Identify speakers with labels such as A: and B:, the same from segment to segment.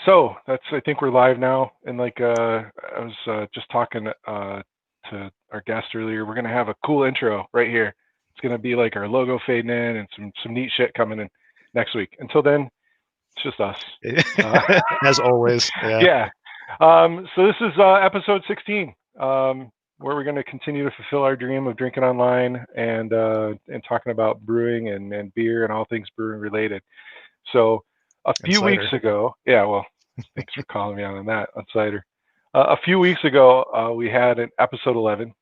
A: So I think we're live now. And I was just talking to our guest earlier. We're gonna have a cool intro right here. It's gonna be like our logo fading in and some neat shit coming in next week. Until then, it's just us.
B: As always. Yeah.
A: Yeah. So this is episode 16, where we're gonna continue to fulfill our dream of drinking online and talking about brewing and beer and all things brewing related. So a
B: And
A: few weeks
B: cider.
A: ago, yeah, well, thanks for calling me out on that, on cider. A few weeks ago, we had an episode 11.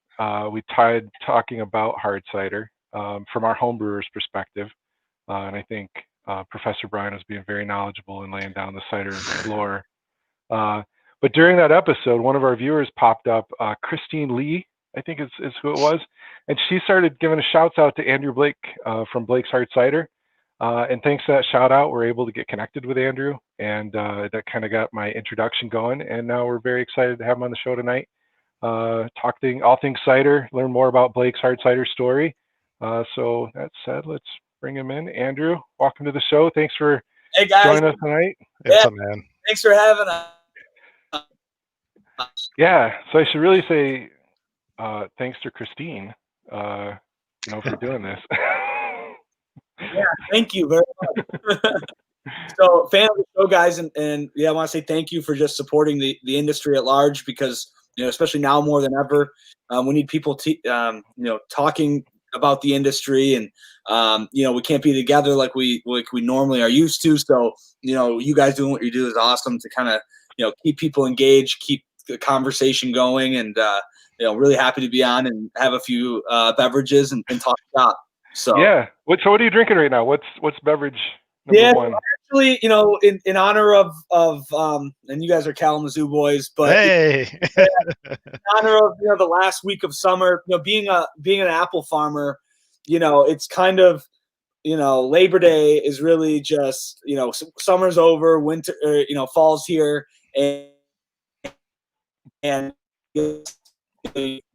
A: We tied talking about hard cider from our homebrewers' perspective. And I think Professor Brian was being very knowledgeable and laying down the cider lore. But during that episode, one of our viewers popped up, Christine Lee, I think is who it was. And she started giving a shouts out to Andrew Blake from Blake's Hard Cider. And thanks to that shout out, we're able to get connected with Andrew, and that kind of got my introduction going. And now we're very excited to have him on the show tonight, talking all things cider, learn more about Blake's Hard Cider story. So that said, let's bring him in. Andrew, welcome to the show. Thanks for joining us tonight.
B: Hey, what's up, man?
C: Thanks for having us.
A: Yeah, so I should really say thanks to Christine, for doing this.
C: Yeah, thank you very much. So, fan of the show, guys, and yeah, I want to say thank you for just supporting the industry at large, because especially now more than ever, we need people talking about the industry, and we can't be together like we normally are used to. So you guys doing what you do is awesome to kind of keep people engaged, keep the conversation going, and really happy to be on and have a few beverages and talk shop. So
A: yeah, what are you drinking right now? What's beverage number one?
C: Actually, in honor of and you guys are Kalamazoo boys, but
B: hey,
C: in honor of the last week of summer, being an apple farmer, it's kind of Labor Day is really just summer's over, winter, fall's here, and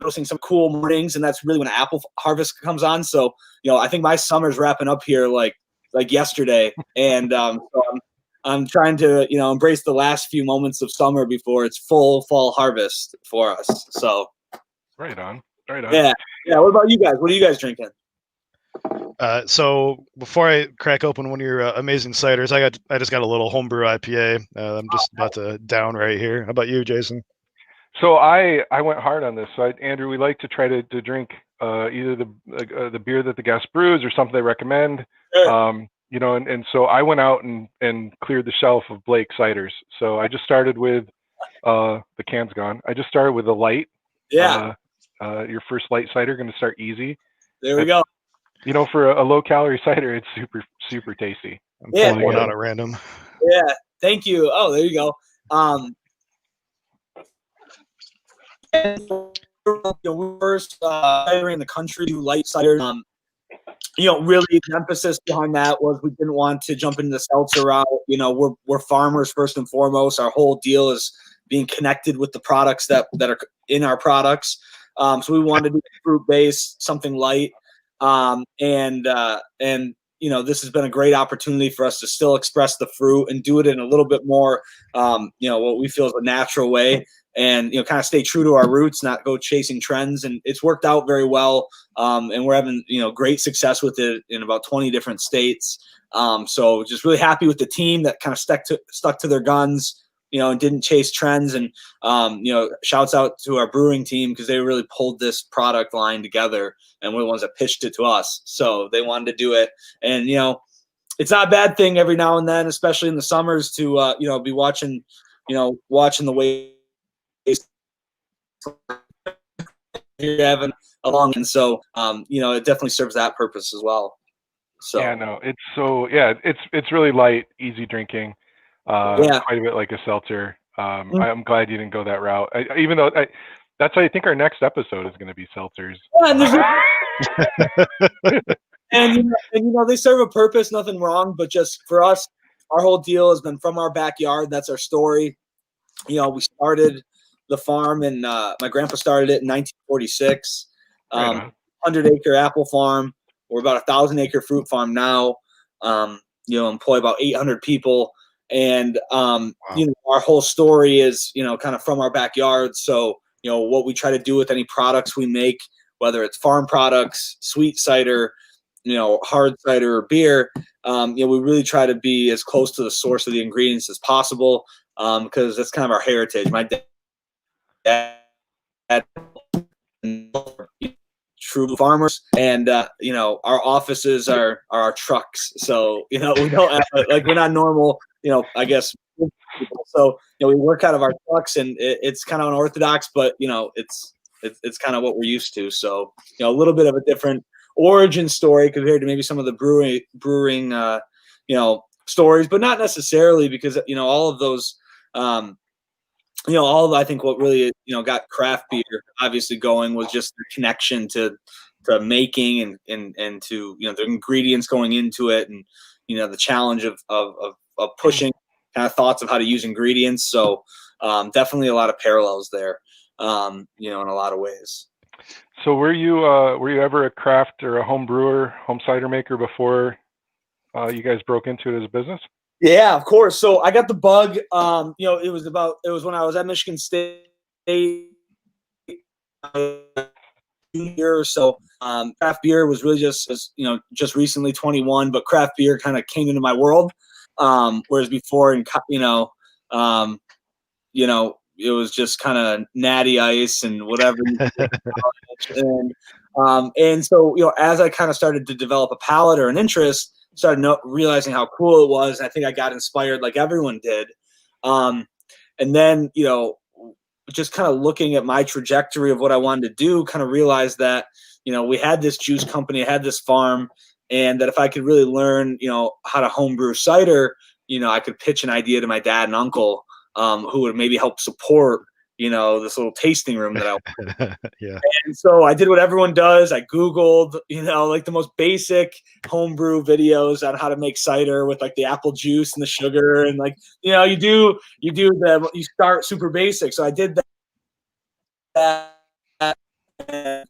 C: roasting some cool mornings, and that's really when apple harvest comes on. So I think my summer's wrapping up here like yesterday, and so I'm trying to embrace the last few moments of summer before it's full fall harvest for us. So
A: right on.
C: Yeah. What about you guys? What are you guys drinking?
B: So before I crack open one of your amazing ciders, I just got a little homebrew IPA. I'm just about to down right here. How about you, Jason?
A: So I went hard on this. So Andrew, we like to try to drink either the beer that the guest brews or something they recommend.
C: Sure.
A: And so I went out and cleared the shelf of Blake ciders. So I just started with the can's gone. I just started with the light.
C: Yeah.
A: Your first light cider, going to start easy.
C: There we go.
A: For a low calorie cider, it's super, super tasty.
B: I'm pulling one out at random.
C: Yeah. Thank you. Oh, there you go. We first cider in the country do light cider. Really the emphasis behind that was we didn't want to jump into the seltzer route. We're farmers first and foremost. Our whole deal is being connected with the products that are in our products. So we wanted to do fruit based, something light, and this has been a great opportunity for us to still express the fruit and do it in a little bit more, what we feel is a natural way, and kind of stay true to our roots, not go chasing trends. And it's worked out very well, and we're having great success with it in about 20 different states. So just really happy with the team that kind of stuck to their guns, and didn't chase trends. And shouts out to our brewing team, because they really pulled this product line together, and we're the ones that pitched it to us. So they wanted to do it, and it's not a bad thing every now and then, especially in the summers, to be watching the way you're having along. And so it definitely serves that purpose as well. So
A: it's really light, easy drinking, quite a bit like a seltzer. I'm glad you didn't go that route, even though that's I think our next episode is going to be seltzers.
C: And they serve a purpose, nothing wrong, but just for us, our whole deal has been from our backyard. That's our story. We started the farm, and my grandpa started it in 1946. 100-acre apple farm. We're about 1,000-acre fruit farm now. Employ about 800 people, And
B: Wow.
C: our whole story is kind of from our backyard. So what we try to do with any products we make, whether it's farm products, sweet cider, hard cider or beer, we really try to be as close to the source of the ingredients as possible, because that's kind of our heritage. My dad true farmers, and our offices are our trucks. So we don't have we're not normal, I guess people. So we work out of our trucks, and it's kind of unorthodox, but it's kind of what we're used to. So a little bit of a different origin story compared to maybe some of the brewing stories, but not necessarily, because all of those I think what really got craft beer obviously going was just the connection to making and to the ingredients going into it, and the challenge of pushing kind of thoughts of how to use ingredients. So definitely a lot of parallels there, in a lot of ways.
A: So were you ever a craft or a home brewer, home cider maker before you guys broke into it as a business?
C: Yeah, of course. So I got the bug. It was when I was at Michigan State, year or so. Craft beer was really just recently 21, but craft beer kind of came into my world. Whereas before, it was just kind of natty ice and whatever. And so as I kind of started to develop a palate or an interest, started realizing how cool it was. I think I got inspired like everyone did. And then, just kind of looking at my trajectory of what I wanted to do, kind of realized that, we had this juice company, I had this farm, and that if I could really learn, how to homebrew cider, I could pitch an idea to my dad and uncle, who would maybe help support, this little tasting room that I
B: Yeah.
C: And so I did what everyone does. I Googled, the most basic homebrew videos on how to make cider with the apple juice and the sugar. And you start super basic. So I did that. And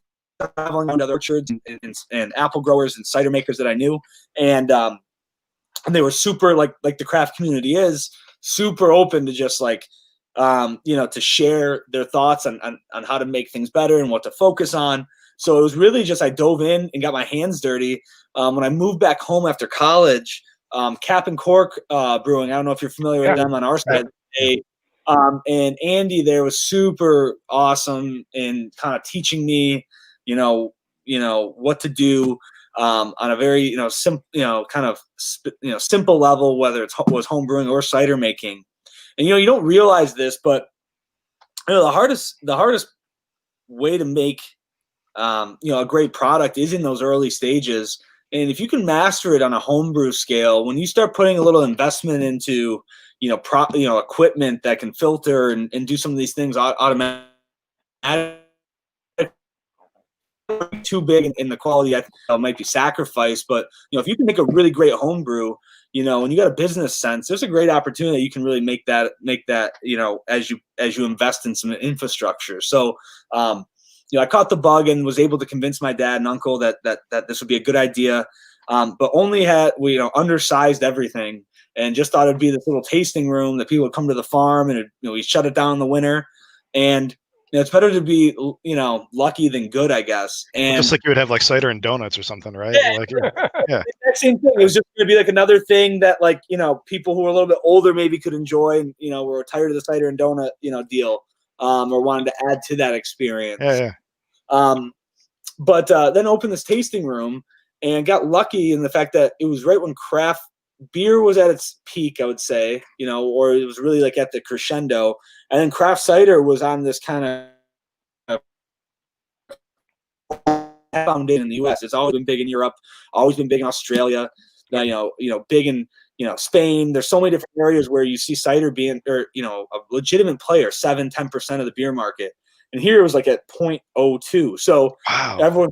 C: traveling around other orchards and apple growers and cider makers that I knew. And they were super, like the craft community is, super open to just to share their thoughts on how to make things better and what to focus on. So it was really just, I dove in and got my hands dirty. When I moved back home after college, Cap and Cork Brewing, I don't know if you're familiar with them on our side. And Andy there was super awesome in kind of teaching me, what to do on a very, simple level, whether it was home brewing or cider making. And you don't realize this, but the hardest way to make a great product is in those early stages. And if you can master it on a homebrew scale, when you start putting a little investment into equipment that can filter and do some of these things automatically, too big in the quality, I think might be sacrificed. But if you can make a really great homebrew, and you got a business sense, there's a great opportunity. You can really make that as you invest in some infrastructure. So I caught the bug and was able to convince my dad and uncle that this would be a good idea, but only had undersized everything and just thought it'd be this little tasting room that people would come to the farm, and we shut it down in the winter. And it's better to be, lucky than good, I guess. And
B: just like you would have cider and donuts or something, right?
C: Yeah. That same thing. It was just going to be another thing that people who are a little bit older maybe could enjoy, and were tired of the cider and donut deal, or wanted to add to that experience.
B: Yeah.
C: But then opened this tasting room and got lucky in the fact that it was right when craft beer was at its peak, I would say, or it was really at the crescendo. And then craft cider was on this kind of found in the U.S. It's always been big in Europe, always been big in Australia, big in Spain. There's so many different areas where you see cider being, or a legitimate player, 7-10% of the beer market. And here it was at 0.02. So
B: wow.
C: Everyone,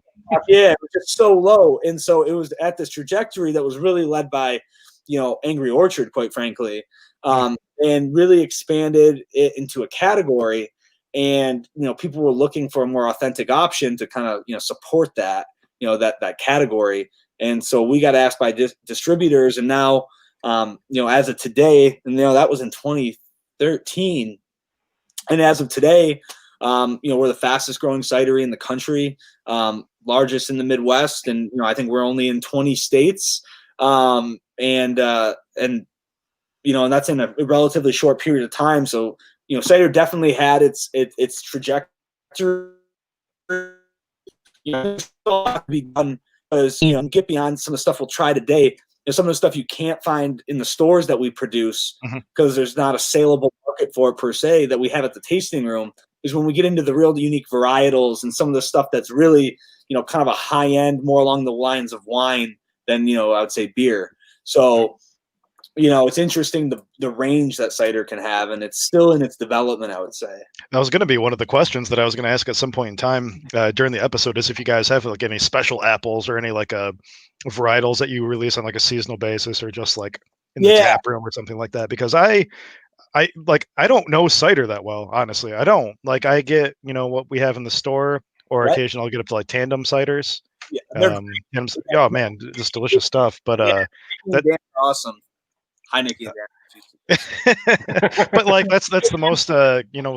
C: it was just so low. And so it was at this trajectory that was really led by, Angry Orchard, quite frankly, and really expanded it into a category. And, people were looking for a more authentic option to kind of, support that, that category. And so we got asked by distributors, and now, As of today, and that was in 2013, and as of today, we're the fastest growing cidery in the country, largest in the Midwest, and I think we're only in 20 states, and that's in a relatively short period of time. So cider definitely had its trajectory. Still have to be done because get beyond some of the stuff we'll try today. Some of the stuff you can't find in the stores that we produce because there's not a saleable market for it per se that we have at the tasting room. Is when we get into the real unique varietals and some of the stuff that's really kind of a high end, more along the lines of wine than I would say beer. So it's interesting the range that cider can have, and it's still in its development, I would say.
B: That was going to be one of the questions that I was going to ask at some point in time during the episode, is if you guys have like any special apples or any like varietals that you release on like a seasonal basis, or just like in the tap room or something like that. Because I don't know cider that well, honestly. I don't. Like, I get what we have in the store, or occasionally I'll get up to like tandem ciders.
C: Yeah,
B: oh man, just delicious stuff. But
C: that's awesome. Heineken.
B: But like that's the most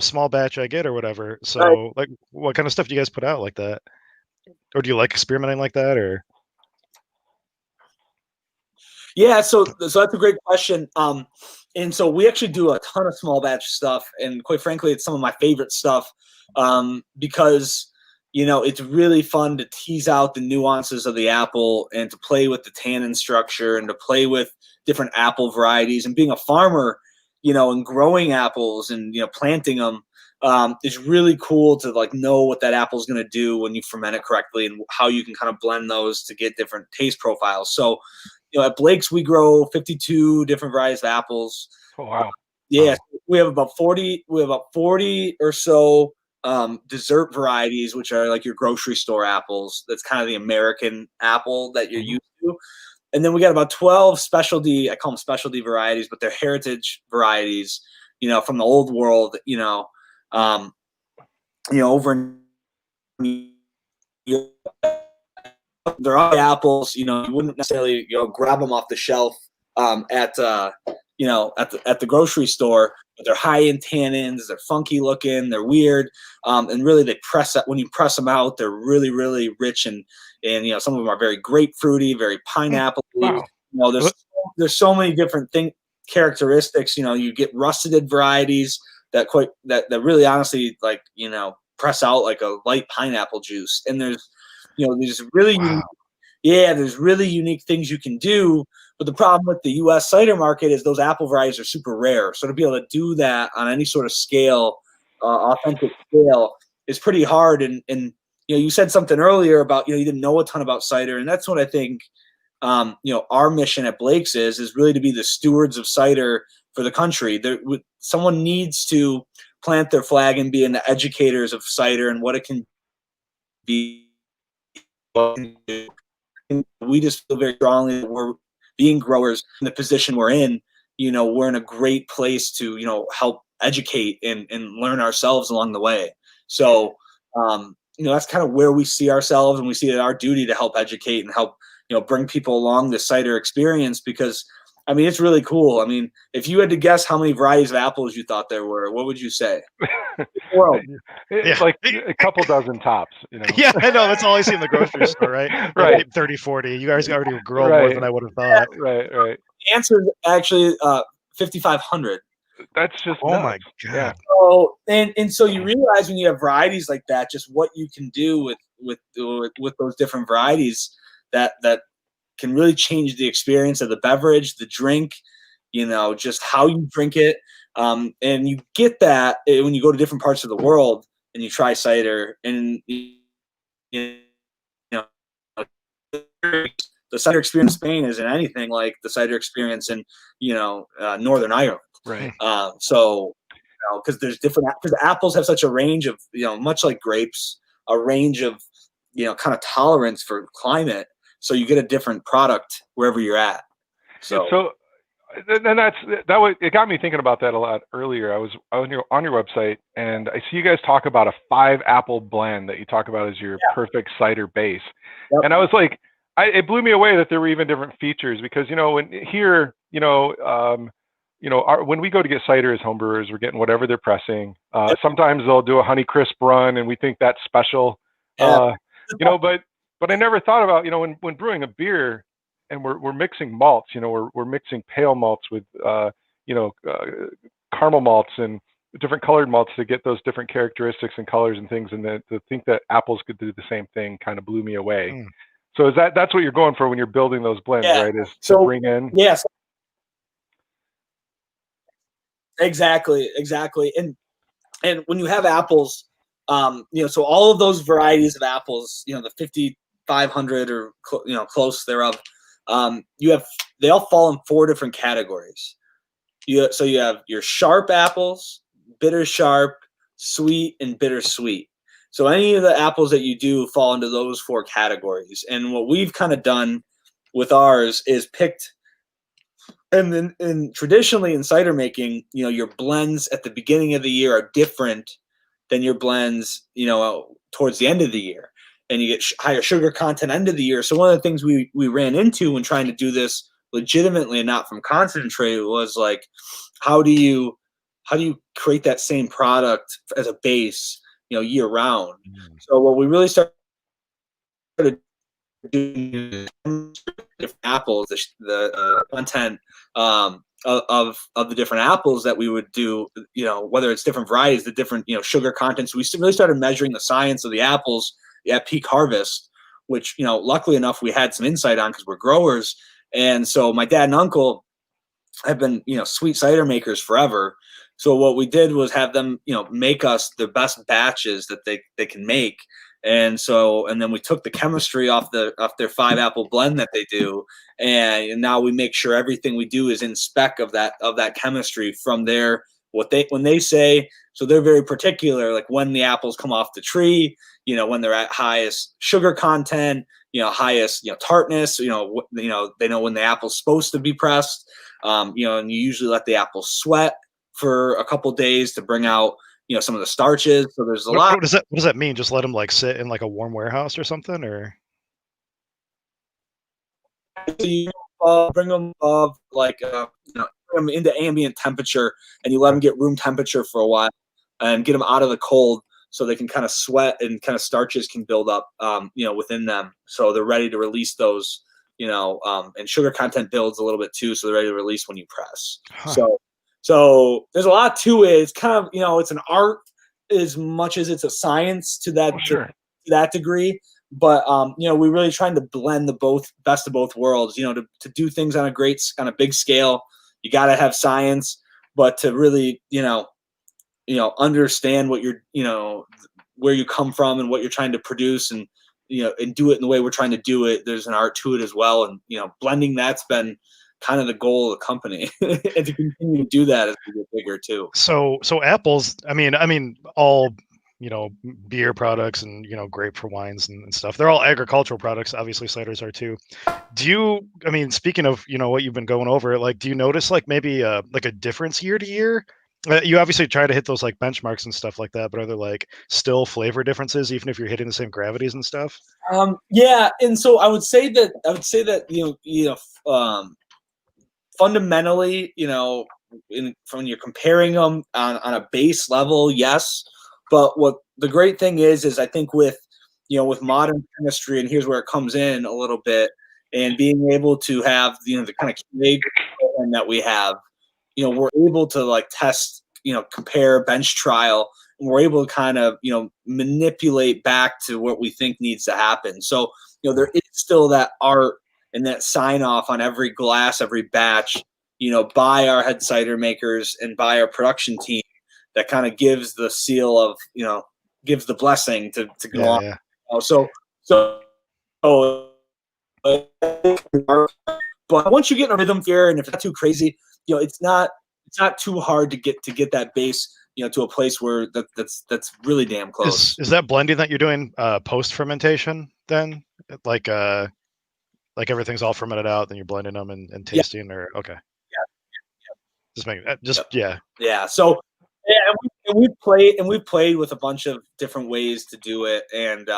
B: small batch I get or whatever. So like, what kind of stuff do you guys put out like that? Or do you like experimenting like that? Or
C: yeah, so that's a great question. And so we actually do a ton of small batch stuff, and quite frankly, it's some of my favorite stuff, because it's really fun to tease out the nuances of the apple and to play with the tannin structure and to play with different apple varieties. And being a farmer, and growing apples and planting them, is really cool to like know what that apple is going to do when you ferment it correctly and how you can kind of blend those to get different taste profiles. So at Blake's, we grow 52 different varieties of apples.
A: Oh, wow.
C: Yeah. Wow. We have about 40 or so dessert varieties, which are like your grocery store apples. That's kind of the American apple that you're used to. And then we got about 12 specialty, I call them specialty varieties, but they're heritage varieties, from the old world, over in they're all apples, you wouldn't necessarily, grab them off the shelf at the grocery store, but they're high in tannins, they're funky looking, they're weird, and really they when you press them out, they're really, really rich, and some of them are very grapefruity, very pineapple. Wow. There's so many different characteristics. You get russeted varieties that really honestly press out like a light pineapple juice, and there's really there's really unique things you can do. But the problem with the U.S. cider market is those apple varieties are super rare. So to be able to do that on any sort of scale, authentic scale, is pretty hard. And you said something earlier about you didn't know a ton about cider, and that's what I think our mission at Blake's is really to be the stewards of cider for the country. Someone needs to plant their flag and be the educators of cider and what it can be. We just feel very strongly that we're being growers in the position we're in. We're in a great place to help educate and learn ourselves along the way. So that's kind of where we see ourselves, and we see it our duty to help educate and help bring people along the cider experience, because it's really cool. If you had to guess how many varieties of apples you thought there were, what would you say?
A: Well, it's like a couple dozen tops,
B: Yeah, I know. That's all I see in the grocery store, right?
A: Right.
B: 30, 40. You guys already grow more than I would have thought.
A: Right.
C: The answer is actually 5,500.
A: That's just
B: nuts. My God.
A: Yeah.
C: So and so you realize when you have varieties like that, just what you can do with those different varieties that can really change the experience of the beverage, the drink, just how you drink it. And you get that when you go to different parts of the world and you try cider, and the cider experience in Spain isn't anything like the cider experience in Northern Ireland.
A: Right.
C: So because there's different, because apples have such a range of much like grapes, a range of kind of tolerance for climate. So you get a different product wherever you're at.
A: So then it got me thinking about that a lot earlier. I was on your website, and I see you guys talk about a 5 apple blend that you talk about as your perfect cider base. Yep. And I was like, it blew me away that there were even different features, because when here, when we go to get cider as homebrewers, we're getting whatever they're pressing. Sometimes they'll do a honey crisp run, and we think that's special.
C: Yeah.
A: But I never thought about, when brewing a beer, and we're mixing malts. We're mixing pale malts with caramel malts and different colored malts to get those different characteristics and colors and things. And then to think that apples could do the same thing kind of blew me away.
B: Mm.
A: So that's what you're going for when you're building those blends, right? Is to bring in.
C: Yes. Exactly. And when you have apples, so all of those varieties of apples, the 5,500 or close thereof, they all fall in 4 different categories. So you have your sharp apples, bitter sharp, sweet, and bitter sweet. So any of the apples that you do fall into those 4 categories. And what we've kind of done with ours is picked. And then traditionally in cider making, your blends at the beginning of the year are different than your blends, towards the end of the year. And you get higher sugar content end of the year. So one of the things we ran into when trying to do this legitimately and not from concentrate was like, how do you create that same product as a base, year round? Mm. So what we really started doing different apples, the content of the different apples that we would do, whether it's different varieties, the different sugar contents. We really started measuring the science of the apples at peak harvest, which luckily enough we had some insight on because we're growers. And so my dad and uncle have been sweet cider makers forever. So what we did was have them make us the best batches that they can make. And then we took the chemistry off their 5-apple blend that they do, and now we make sure everything we do is in spec of that chemistry from when they say. So they're very particular, like when the apples come off the tree, when they're at highest sugar content, highest tartness, they know when the apple's supposed to be pressed, and you usually let the apple sweat for a couple days to bring out some of the starches. So there's a lot.
B: What does that mean? Just let them sit in like a warm warehouse or something, or?
C: So you bring them bring them into ambient temperature, and you let them get room temperature for a while, and get them out of the cold so they can kind of sweat and kind of starches can build up, within them. So they're ready to release those, and sugar content builds a little bit too, so they're ready to release when you press. Huh. So there's a lot to it. It's kind of, it's an art as much as it's a science to that, to that degree. But, we're really trying to blend the best of both worlds, to do things on a big scale. You got to have science, but to really, understand what you're, where you come from and what you're trying to produce and, and do it in the way we're trying to do it. There's an art to it as well. And, blending that's been kind of the goal of the company and to continue to do that as we get bigger too.
B: So apples, I mean, all, beer products and, grape for wines and stuff. They're all agricultural products. Obviously ciders are too. Speaking of, what you've been going over, like, do you notice like maybe a difference year to year? You obviously try to hit those like benchmarks and stuff like that, but are there like still flavor differences even if you're hitting the same gravities and stuff?
C: Yeah. And so I would say that, fundamentally, when you're comparing them on a base level, yes. But what the great thing is I think with modern chemistry, and here's where it comes in a little bit, and being able to have, the kind of QA program that we have, we're able to like test, compare, bench trial, and we're able to kind of, manipulate back to what we think needs to happen. So, there is still that art and that sign off on every glass, every batch, by our head cider makers and by our production team that kind of gives the seal of, gives the blessing to go on.
B: Yeah.
C: But once you get in a rhythm here, and if it's not too crazy, it's not too hard to get that base, to a place where that's really damn close.
B: Is that blending that you're doing post fermentation then? Like everything's all fermented out, then you're blending them and tasting, or okay.
C: Yeah. So we've played with a bunch of different ways to do it, and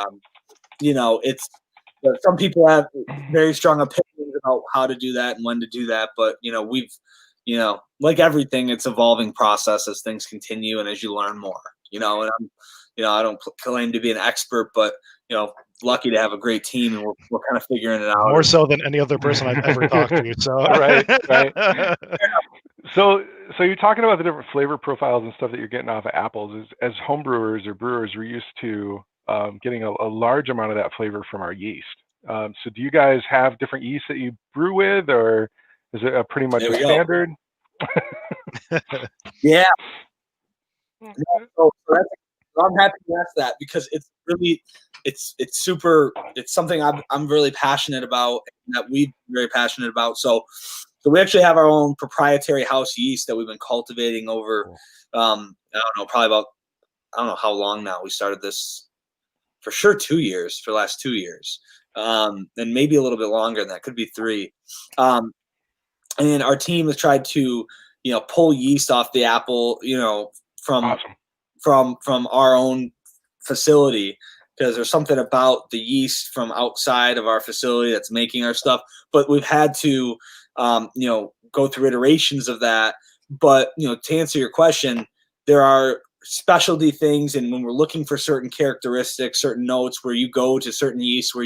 C: it's some people have very strong opinions about how to do that and when to do that. But, we've, like everything, it's evolving process as things continue and as you learn more, and I don't claim to be an expert, but, lucky to have a great team, and we're kind of figuring it out.
B: More so than any other person I've ever talked to. So
A: right. So you're talking about the different flavor profiles and stuff that you're getting off of apples. As homebrewers or brewers, we're used to getting a large amount of that flavor from our yeast. So do you guys have different yeast that you brew with, or is it pretty much a standard?
C: Yeah. So I'm happy you asked that, because it's really, it's something I'm really passionate about, and that we're very passionate about. So we actually have our own proprietary house yeast that we've been cultivating over, I don't know, probably about, I don't know how long now. We started this for sure 2 years, for the last 2 years, and maybe a little bit longer than that, could be 3. And our team has tried to, pull yeast off the apple, from our own facility, because there's something about the yeast from outside of our facility that's making our stuff. But we've had to, go through iterations of that. But, to answer your question, there are specialty things, and when we're looking for certain characteristics, certain notes, where you go to certain yeasts where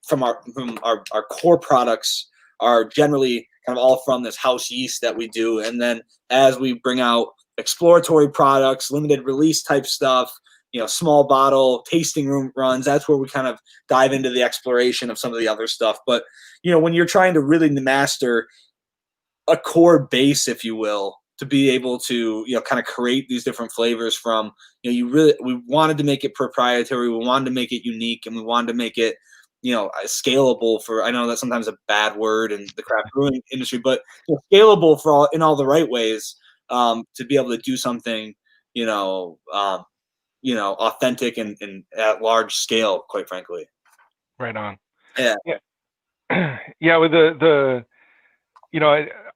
C: from our core products are generally kind of all from this house yeast that we do. And then as we bring out exploratory products, limited release type stuff, small bottle tasting room runs, that's where we kind of dive into the exploration of some of the other stuff. But, when you're trying to really master a core base, if you will, to be able to, kind of create these different flavors from, we wanted to make it proprietary. We wanted to make it unique, and we wanted to make it, scalable for, I know that's sometimes a bad word in the craft brewing industry, but scalable for in all the right ways, to be able to do something, authentic and at large scale, quite frankly.
A: Right on.
C: Yeah.
A: Yeah. With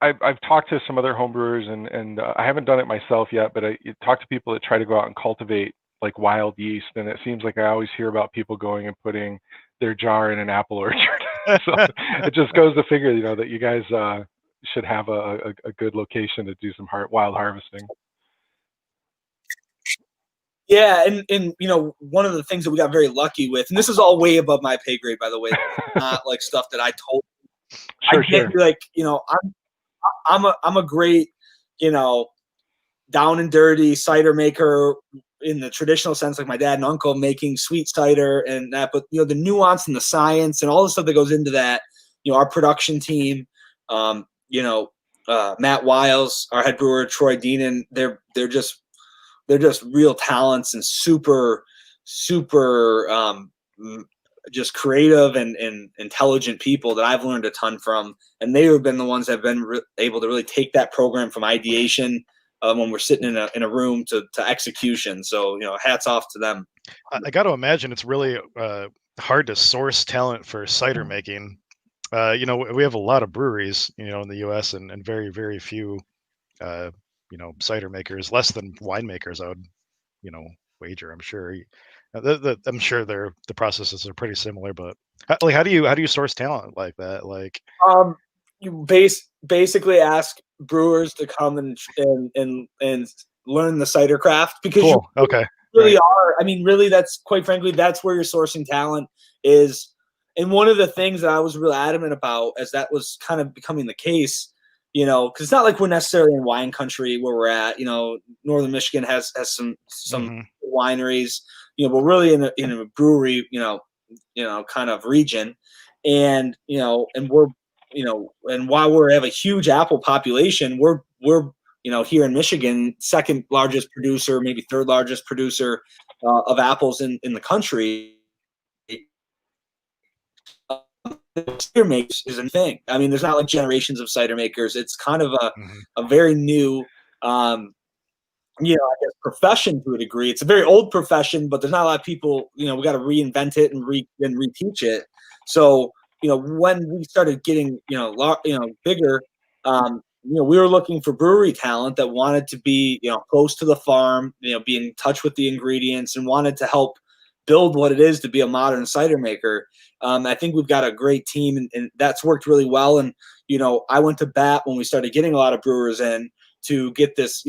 A: I've talked to some other homebrewers, and I haven't done it myself yet, but I talk to people that try to go out and cultivate like wild yeast, and it seems like I always hear about people going and putting their jar in an apple orchard. So it just goes to figure, that you guys should have a good location to do some wild harvesting.
C: Yeah, and one of the things that we got very lucky with, and this is all way above my pay grade, by the way, not like stuff that I told.
A: Sure.
C: Like, I'm a great, down and dirty cider maker in the traditional sense, like my dad and uncle making sweet cider and that. But the nuance and the science and all the stuff that goes into that, our production team, Matt Wiles, our head brewer, Troy Deenan, they're just real talents and super just creative and intelligent people that I've learned a ton from. And they have been the ones that have been able to really take that program from ideation, when we're sitting in a room, to execution. So, hats off to them.
B: I got to imagine it's really hard to source talent for cider making. We have a lot of breweries, in the U.S. and very, very few, cider makers, less than winemakers, I would, wager. I'm sure. I'm sure the processes are pretty similar, but how do you source talent like that? Like,
C: you basically ask brewers to come and learn the cider craft, because
B: cool. Okay.
C: Really are. I mean, really, that's quite frankly, that's where your sourcing talent is. And one of the things that I was real adamant about, as that was kind of becoming the case, because it's not like we're necessarily in wine country where we're at. Northern Michigan has some wineries, but really in a brewery, kind of region, and and we're and while we have a huge apple population, we're here in Michigan, second largest producer, maybe third largest producer of apples in the country. Cider makers is a thing. I mean, there's not like generations of cider makers. It's kind of a very new, I guess, profession to a degree. It's a very old profession, but there's not a lot of people. We got to reinvent it and reteach it. So, when we started getting, bigger, we were looking for brewery talent that wanted to be, close to the farm, be in touch with the ingredients, and wanted to help, build what it is to be a modern cider maker. I think we've got a great team, and that's worked really well. And, I went to bat when we started getting a lot of brewers in to get this,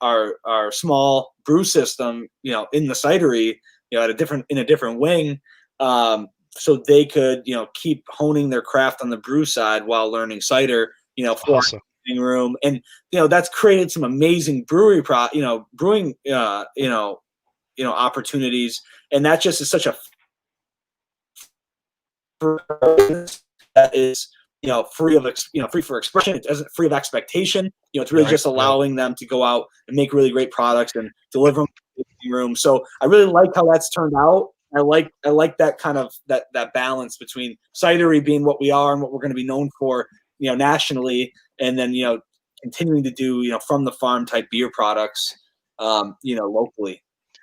C: our small brew system, in the cidery, in a different wing, so they could, keep honing their craft on the brew side while learning cider, for
B: Awesome.
C: room. And, that's created some amazing brewing, opportunities. And that just is such a that is, free for expression. It isn't free of expectation. It's really just allowing them to go out and make really great products and deliver them in the room. So I really like how that's turned out. I like that kind of that balance between cidery being what we are and what we're going to be known for, nationally, and then, continuing to do, from the farm type beer products, locally.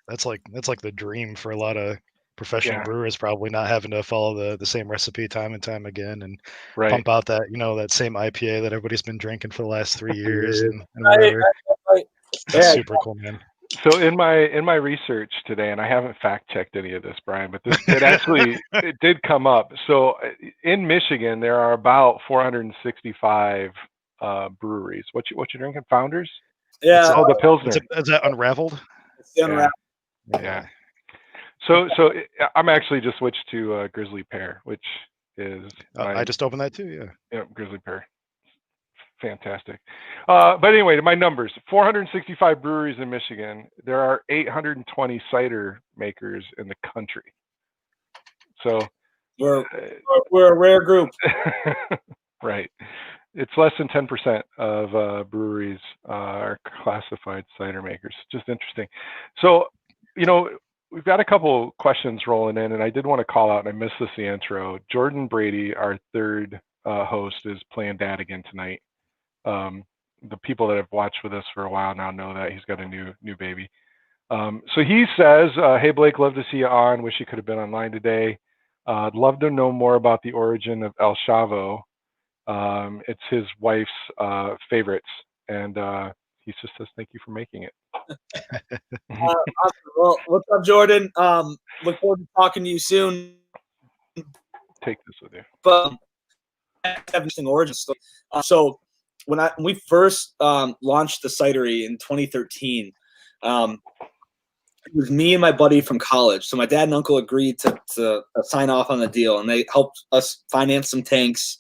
B: That's like the dream for a lot of professional brewers, probably not having to follow the same recipe time and time again and pump out that, that same IPA that everybody's been drinking for the last 3 years and whatever.
C: Right.
B: That's super cool, man.
A: So in my research today, and I haven't fact checked any of this, Brian, but it did come up. So in Michigan, there are about 465 breweries. What you drinking? Founders?
C: Yeah.
A: The Pilsner.
B: Is that Unraveled?
C: It's the Unraveled.
A: Yeah. So I'm actually just switched to Grizzly Pear, which is
B: I just opened that too. Yeah.
A: Yeah, Grizzly Pear. Fantastic. But anyway, my numbers: 465 breweries in Michigan. There are 820 cider makers in the country. So
C: we're a rare group.
A: Right. It's less than 10% of breweries are classified cider makers. Just interesting. So, we've got a couple questions rolling in, and I did want to call out, and I missed this in the intro. Jordan Brady, our third host, is playing dad again tonight. The people that have watched with us for a while now know that he's got a new baby. So he says, "Hey Blake, love to see you on. Wish you could have been online today. I'd love to know more about the origin of El Chavo. It's his wife's favorites, and he just says thank you for making it."
C: Well, what's up, Jordan? Look forward to talking to you soon.
A: Take this with you.
C: But interesting origin story. So when we first launched the cidery in 2013, it was me and my buddy from college. So my dad and uncle agreed to sign off on the deal, and they helped us finance some tanks,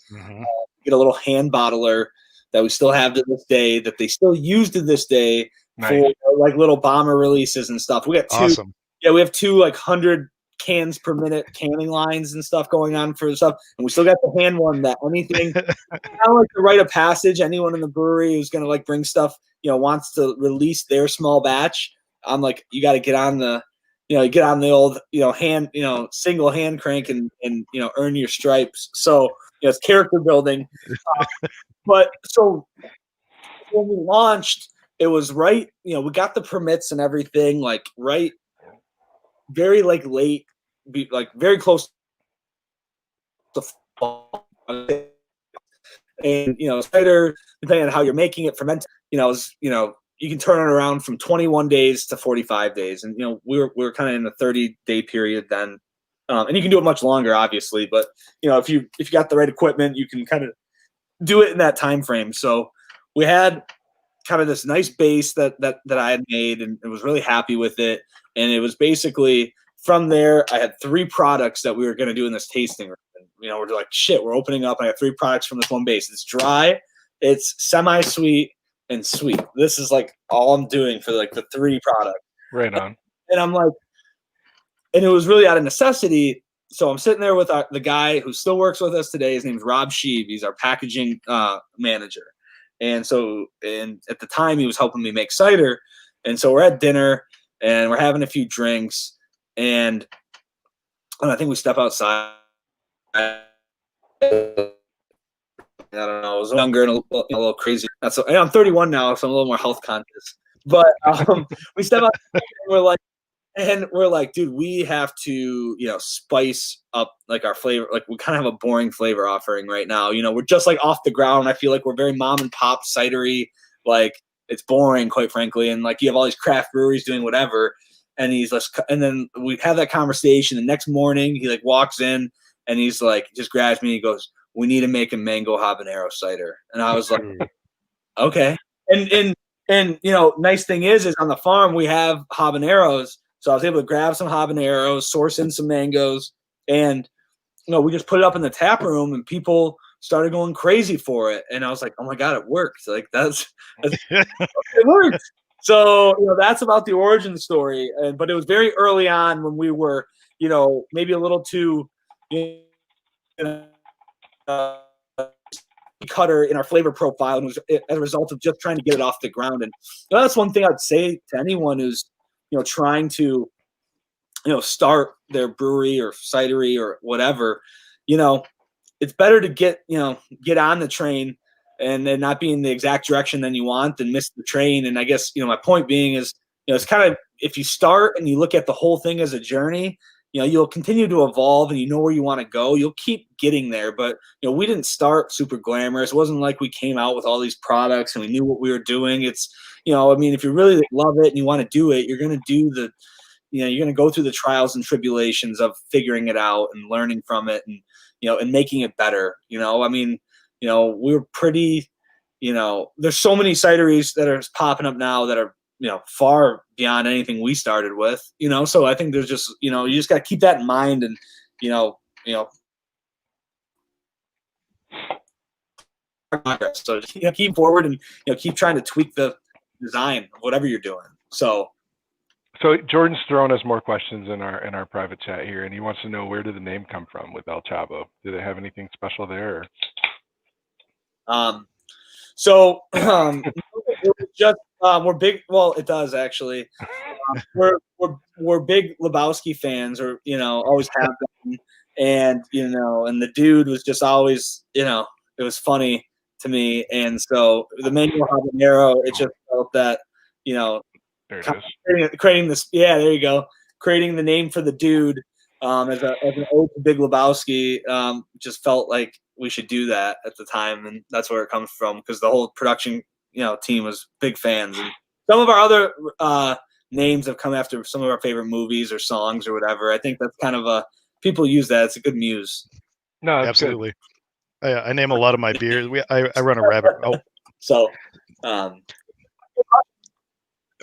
C: get a little hand bottler that we still have to this day, that they still use to this day. Nice. For like little bomber releases and stuff. We got two.
B: Awesome.
C: Yeah, we have two 100 cans per minute canning lines and stuff going on for stuff, and we still got the hand one that anything kind of like the rite of passage. Anyone in the brewery who's gonna bring stuff, wants to release their small batch. I'm like, you got to get on the, get on the old, hand, single hand crank and earn your stripes. So it's character building. But so when we launched, it was right, we got the permits and everything, very late, very close to fall. And, cider, depending on how you're making it, ferment, you can turn it around from 21 days to 45 days. And, we were kind of in the 30-day period then. And you can do it much longer, obviously, but if you got the right equipment, you can kind of do it in that time frame. So we had kind of this nice base that I had made, and was really happy with it. And it was basically from there, I had 3 products that we were going to do in this tasting room. And, we're like, shit, we're opening up. I got 3 products from this one base. It's dry, it's semi-sweet, and sweet. This is all I'm doing for the 3 products.
A: Right on.
C: And I'm like, and it was really out of necessity. So I'm sitting there with the guy who still works with us today. His name's Rob Sheeb. He's our packaging manager. And so, at the time, he was helping me make cider. And so we're at dinner, and we're having a few drinks, and I think we step outside. I don't know. I was younger and a little crazy. I'm 31 now, so I'm a little more health conscious. But we step out, and we're like, dude, we have to, spice up our flavor. We kind of have a boring flavor offering right now. We're just off the ground. I feel like we're very mom and pop cidery. It's boring, quite frankly. And you have all these craft breweries doing whatever. and and then we have that conversation. The next morning, he like walks in and he's like, just grabs me. And he goes, "We need to make a mango habanero cider." And I was like, "Okay." And nice thing is on the farm we have habaneros, so I was able to grab some habaneros, source in some mangoes, and we just put it up in the tap room, and people started going crazy for it. And I was like, "Oh my god, it worked!" Like that's it worked. So that's about the origin story. But it was very early on when we were, maybe a little too, uh, cutter in our flavor profile, and it was as a result of just trying to get it off the ground. And that's one thing I'd say to anyone who's trying to start their brewery or cidery or whatever. It's better to get on the train and then not be in the exact direction than you want than miss the train. And I guess my point being is it's kind of, if you start and you look at the whole thing as a journey, you'll continue to evolve, and where you want to go. You'll keep getting there. But we didn't start super glamorous. It wasn't like we came out with all these products and we knew what we were doing. It's if you really love it and you want to do it, you're going to do you're going to go through the trials and tribulations of figuring it out and learning from it, and and making it better. We were pretty, there's so many cideries that are popping up now that are far beyond anything we started with. So I think there's just you just got to keep that in mind, and so keep forward, and keep trying to tweak the design of whatever you're doing. So
A: Jordan's throwing us more questions in our private chat here, and he wants to know, where did the name come from with El Chavo? Do they have anything special there?
C: So it was just we're big. Well, it does actually. We're big Lebowski fans, or always have been, and and the dude was just always it was funny to me, and so the mango habanero, it just felt that
A: There it is.
C: creating this. Yeah, there you go. Creating the name for the dude as an ode to Big Lebowski just felt like we should do that at the time, and that's where it comes from, because the whole production team was big fans, and some of our other names have come after some of our favorite movies or songs or whatever. I think that's kind of people use that. It's a good muse.
A: No,
B: absolutely. I name a lot of my beers. I run a rabbit.
C: So.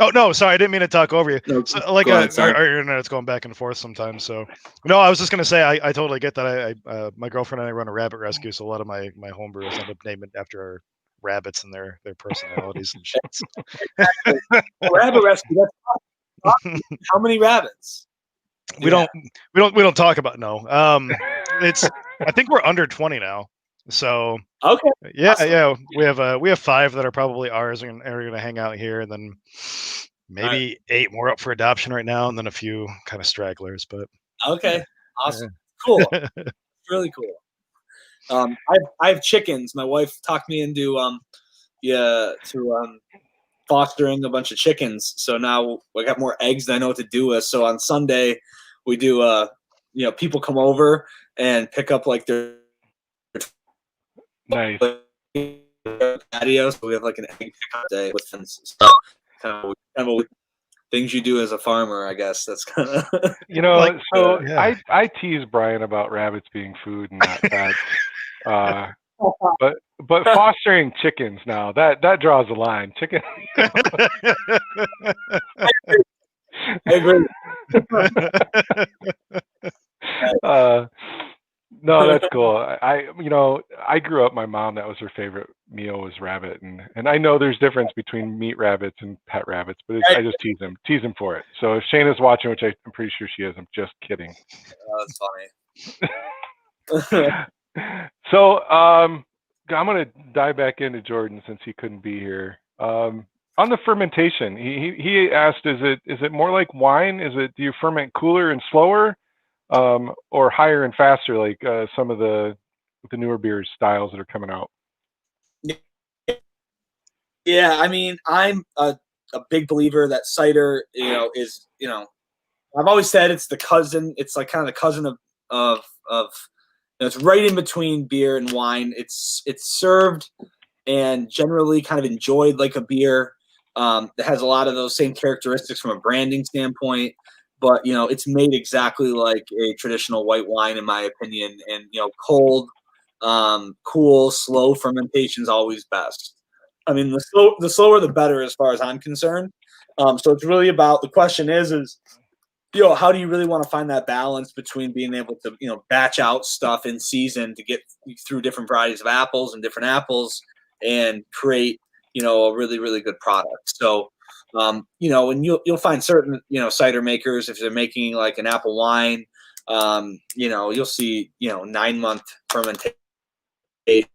B: Oh no, sorry, I didn't mean to talk over you.
C: No,
B: so, like our internet's going back and forth sometimes. So no, I was just gonna say I totally get that. My girlfriend and I run a rabbit rescue, so a lot of my home brews end up naming after our rabbits and their personalities and shit. So.
C: Rabbit rescue. That's awesome. How many rabbits?
B: We don't talk about it's I think we're under 20 now. So
C: okay,
B: yeah,
C: awesome.
B: yeah, we have 5 that are probably ours and are going to hang out here, and then maybe 8 more up for adoption right now, and then a few kind of stragglers. But
C: okay, awesome, cool, really cool. I have chickens. My wife talked me into fostering a bunch of chickens. So now I got more eggs than I know what to do with. So on Sunday we do people come over and pick up like their
A: nice
C: patio. So we have like an egg pickup day with them. So kind of things you do as a farmer, I guess. That's kind of
A: I tease Brian about rabbits being food and not fat. But fostering chickens now, that draws a line. Chicken.
C: I agree.
A: No, that's cool. I grew up, my mom, that was her favorite meal was rabbit, and I know there's difference between meat rabbits and pet rabbits, but I just tease him for it. So if Shayna's watching, which I'm pretty sure she is, I'm just kidding.
C: That's funny.
A: So I'm gonna dive back into Jordan since he couldn't be here. On the fermentation, he asked, is it more like wine? Do you ferment cooler and slower, or higher and faster, like some of the newer beer styles that are coming out?
C: Yeah, I mean, I'm a big believer that cider, is, I've always said it's the cousin. It's like kind of the cousin of it's right in between beer and wine. It's served and generally kind of enjoyed like a beer. that has a lot of those same characteristics from a branding standpoint. But it's made exactly like a traditional white wine, in my opinion. And cold, cool, slow fermentation is always best. I mean, the slower the better, as far as I'm concerned. So it's really about, the question is how do you really want to find that balance between being able to batch out stuff in season to get through different varieties of apples and different apples and create a really, really good product. So and you'll find certain cider makers, if they're making like an apple wine, you'll see 9-month fermentation. There's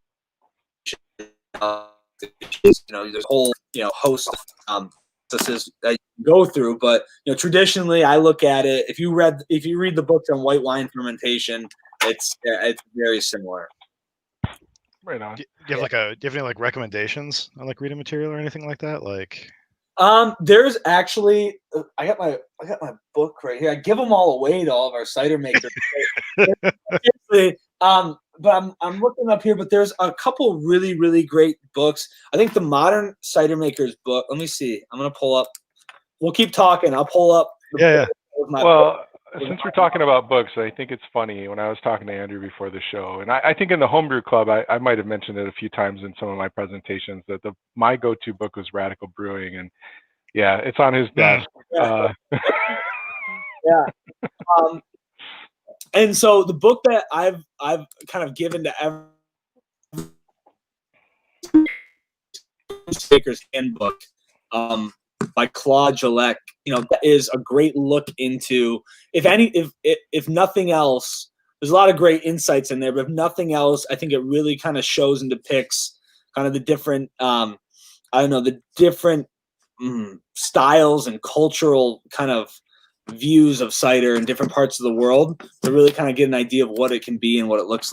C: a whole host of processes that you can go through, but traditionally I look at it, if you read the books on white wine fermentation, it's very similar.
A: Right on.
B: Do you have any like recommendations on like reading material or anything like that? Like,
C: there's actually, I got my book right here. I give them all away to all of our cider makers. But I'm looking up here, but there's a couple really, really great books. I think the Modern Cider Makers book. Let me see. I'm gonna pull up. We'll keep talking. I'll pull up.
A: Well, since we're talking about books, I think it's funny, when I was talking to Andrew before the show, and I think in the Homebrew Club, I might have mentioned it a few times in some of my presentations, that my go-to book was Radical Brewing, and yeah, it's on his desk.
C: Yeah. And so the book that I've kind of given to every Maker's Handbook, by Claude Gillette, that is a great look into, if nothing else, there's a lot of great insights in there, but if nothing else, I think it really kind of shows and depicts kind of the different, the different styles and cultural kind of views of cider in different parts of the world, to really kind of get an idea of what it can be and what it looks,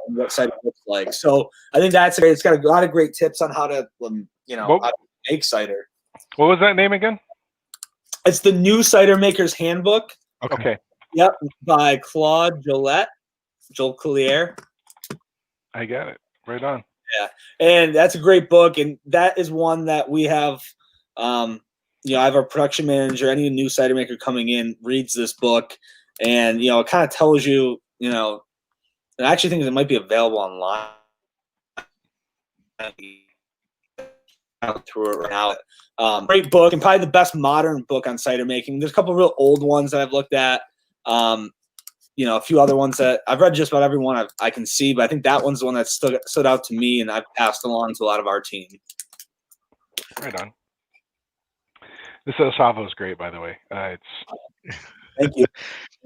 C: what cider looks like. So I think it's got a lot of great tips on how to, how to make cider.
A: What was that name again?
C: It's the New Cider Maker's Handbook.
A: Okay.
C: Yep, by Claude Gillette, Joel Collier.
A: I got it. Right on.
C: Yeah, and that's a great book, and that is one that we have. I have our production manager, any new cider maker coming in reads this book, and it kind of tells you, I actually think it might be available online. Through it right now. Great book, and probably the best modern book on cider making. There's a couple of real old ones that I've looked at. A few other ones that I've read, just about every one I can see, but I think that one's the one that stood out to me, and I've passed along to a lot of our team.
A: Right on. This El Chavo is great, by the way.
C: Thank you.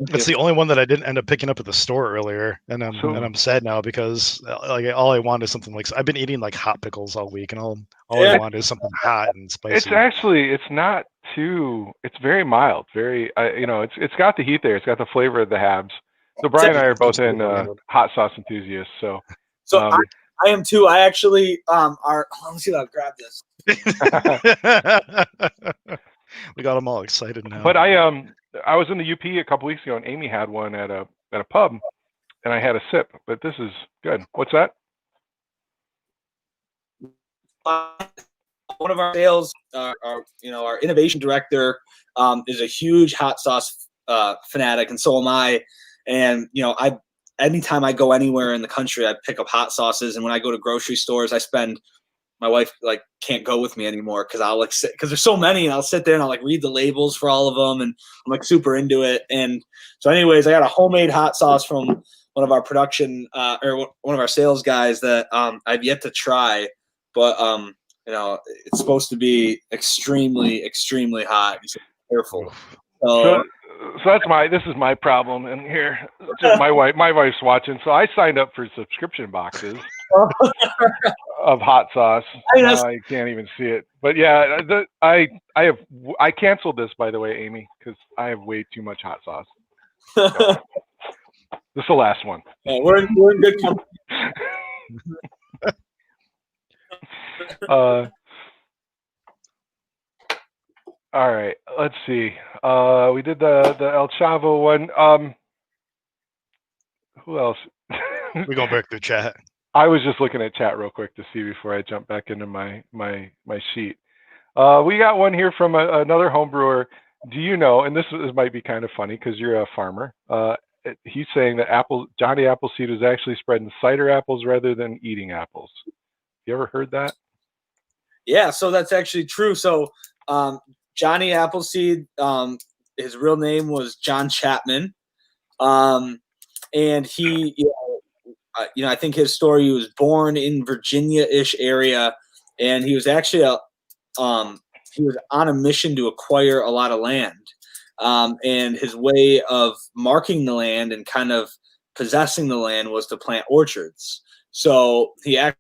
B: It's the only one that I didn't end up picking up at the store earlier, and I'm sad now, because like all I want is something like, I've been eating like hot pickles all week, and all I want is something hot and spicy.
A: It's not too. It's very mild. Very. It's got the heat there. It's got the flavor of the Habs. So Brian and I are both in hot sauce enthusiasts. So
C: I am too. I actually let's see if I'll grab this.
B: We got them all excited now.
A: But I was in the UP a couple weeks ago, and Amy had one at a pub, and I had a sip. But this is good. What's that?
C: One of our sales, our innovation director, is a huge hot sauce fanatic, and so am I. And anytime I go anywhere in the country, I pick up hot sauces. And when I go to grocery stores, my wife can't go with me anymore, because I'll because there's so many, and I'll sit there and I'll read the labels for all of them, and I'm super into it. And so anyways, I got a homemade hot sauce from one of our production or one of our sales guys that I've yet to try, but it's supposed to be extremely, extremely hot. So careful.
A: So this is my problem in here. Just my wife's watching, so I signed up for subscription boxes of hot sauce. I can't even see it, but yeah, I canceled this, by the way, Amy, because I have way too much hot sauce. So, this is the last one.
C: Yeah, we're in good company.
A: All right, let's see. We did the El Chavo one. Who else?
B: We go back to chat.
A: I was just looking at chat real quick to see before I jump back into my sheet. We got one here from another home brewer. Do you know, and this might be kind of funny because you're a farmer, he's saying that Johnny Appleseed is actually spreading cider apples rather than eating apples. You ever heard that?
C: Yeah, so that's actually true. So Johnny Appleseed, his real name was John Chapman. And he, I think his story, he was born in Virginia-ish area, and he was actually he was on a mission to acquire a lot of land. And his way of marking the land and kind of possessing the land was to plant orchards. So he actually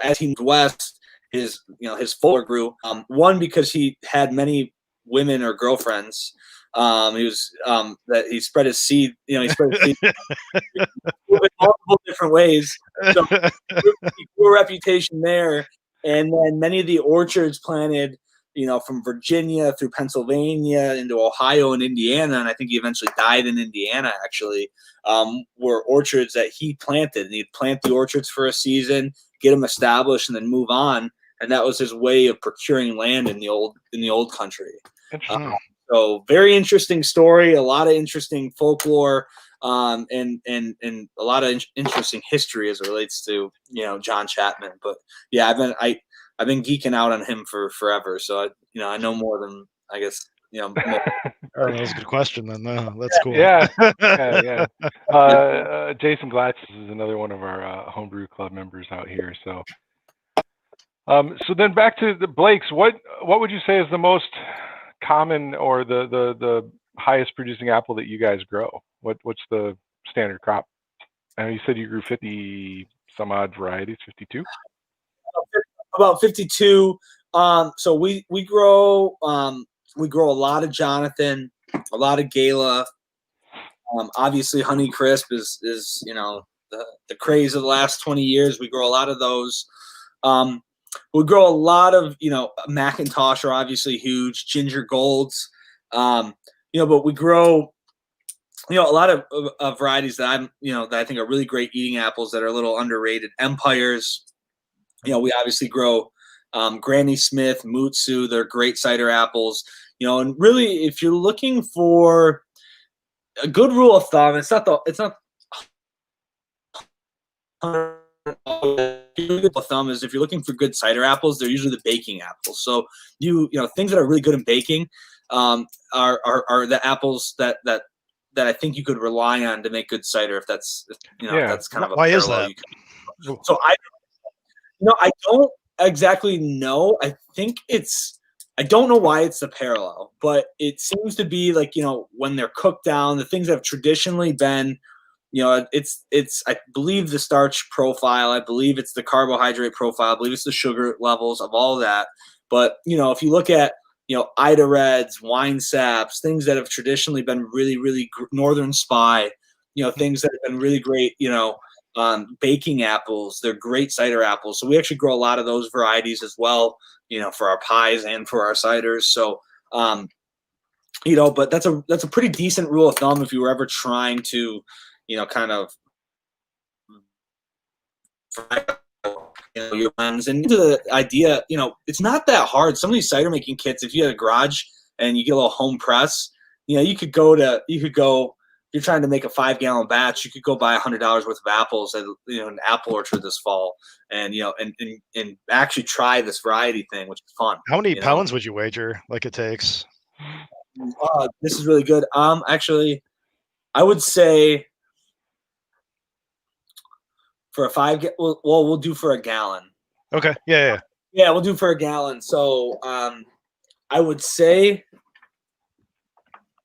C: as he moved west, his folklore grew. One, because he had many women or girlfriends. He was that he spread his seed. He spread his seed in multiple different ways. So he grew a reputation there, and then many of the orchards planted, from Virginia through Pennsylvania into Ohio and Indiana, and I think he eventually died in Indiana. Actually, were orchards that he planted, and he'd plant the orchards for a season, get them established, and then move on. And that was his way of procuring land in the old country. So very interesting story, a lot of interesting folklore, and a lot of interesting history as it relates to John Chapman. But yeah, I've been geeking out on him for forever. So I know more than I guess more.
B: Oh, that was a good question. Then that's cool.
A: Yeah. Jason Glatz is another one of our homebrew club members out here. So then back to the Blakes. What would you say is the most common or the highest producing apple that you guys grow? What's the standard crop? I know you said you grew 50 some odd varieties, 52.
C: About 52. So we grow a lot of Jonathan, a lot of Gala. Obviously, Honeycrisp is the craze of the last 20 years. We grow a lot of those. We grow a lot of Macintosh are obviously huge, Ginger Golds, but we grow a lot of varieties that that I think are really great eating apples that are a little underrated. Empires, we obviously grow Granny Smith, Mutsu. They're great cider apples. And really, if you're looking for a good rule of thumb, it's not rule of thumb is if you're looking for good cider apples, they're usually the baking apples. So things that are really good in baking are the apples that I think you could rely on to make good cider. If that's that's kind of a
B: why
C: parallel.
B: Is that?
C: So I don't exactly know. I don't know why it's the parallel, but it seems to be like when they're cooked down, the things that have traditionally been. It's I believe the starch profile, I believe it's the carbohydrate profile, I believe it's the sugar levels of all that. But if you look at Ida Reds, wine saps, things that have traditionally been really, really Northern Spy, things that have been really great, baking apples, they're great cider apples. So we actually grow a lot of those varieties as well, for our pies and for our ciders. So but that's a pretty decent rule of thumb if you were ever trying to kind of your lens and into the idea, it's not that hard. Some of these cider making kits, if you had a garage and you get a little home press, you could go, you're trying to make a 5-gallon batch, you could go buy $100 worth of apples at an apple orchard this fall, and and actually try this variety thing, which is fun.
B: How many pounds would you wager like it takes?
C: This is really good. Actually, I would say for we'll do for a gallon.
B: Okay. Yeah.
C: We'll do for a gallon. So I would say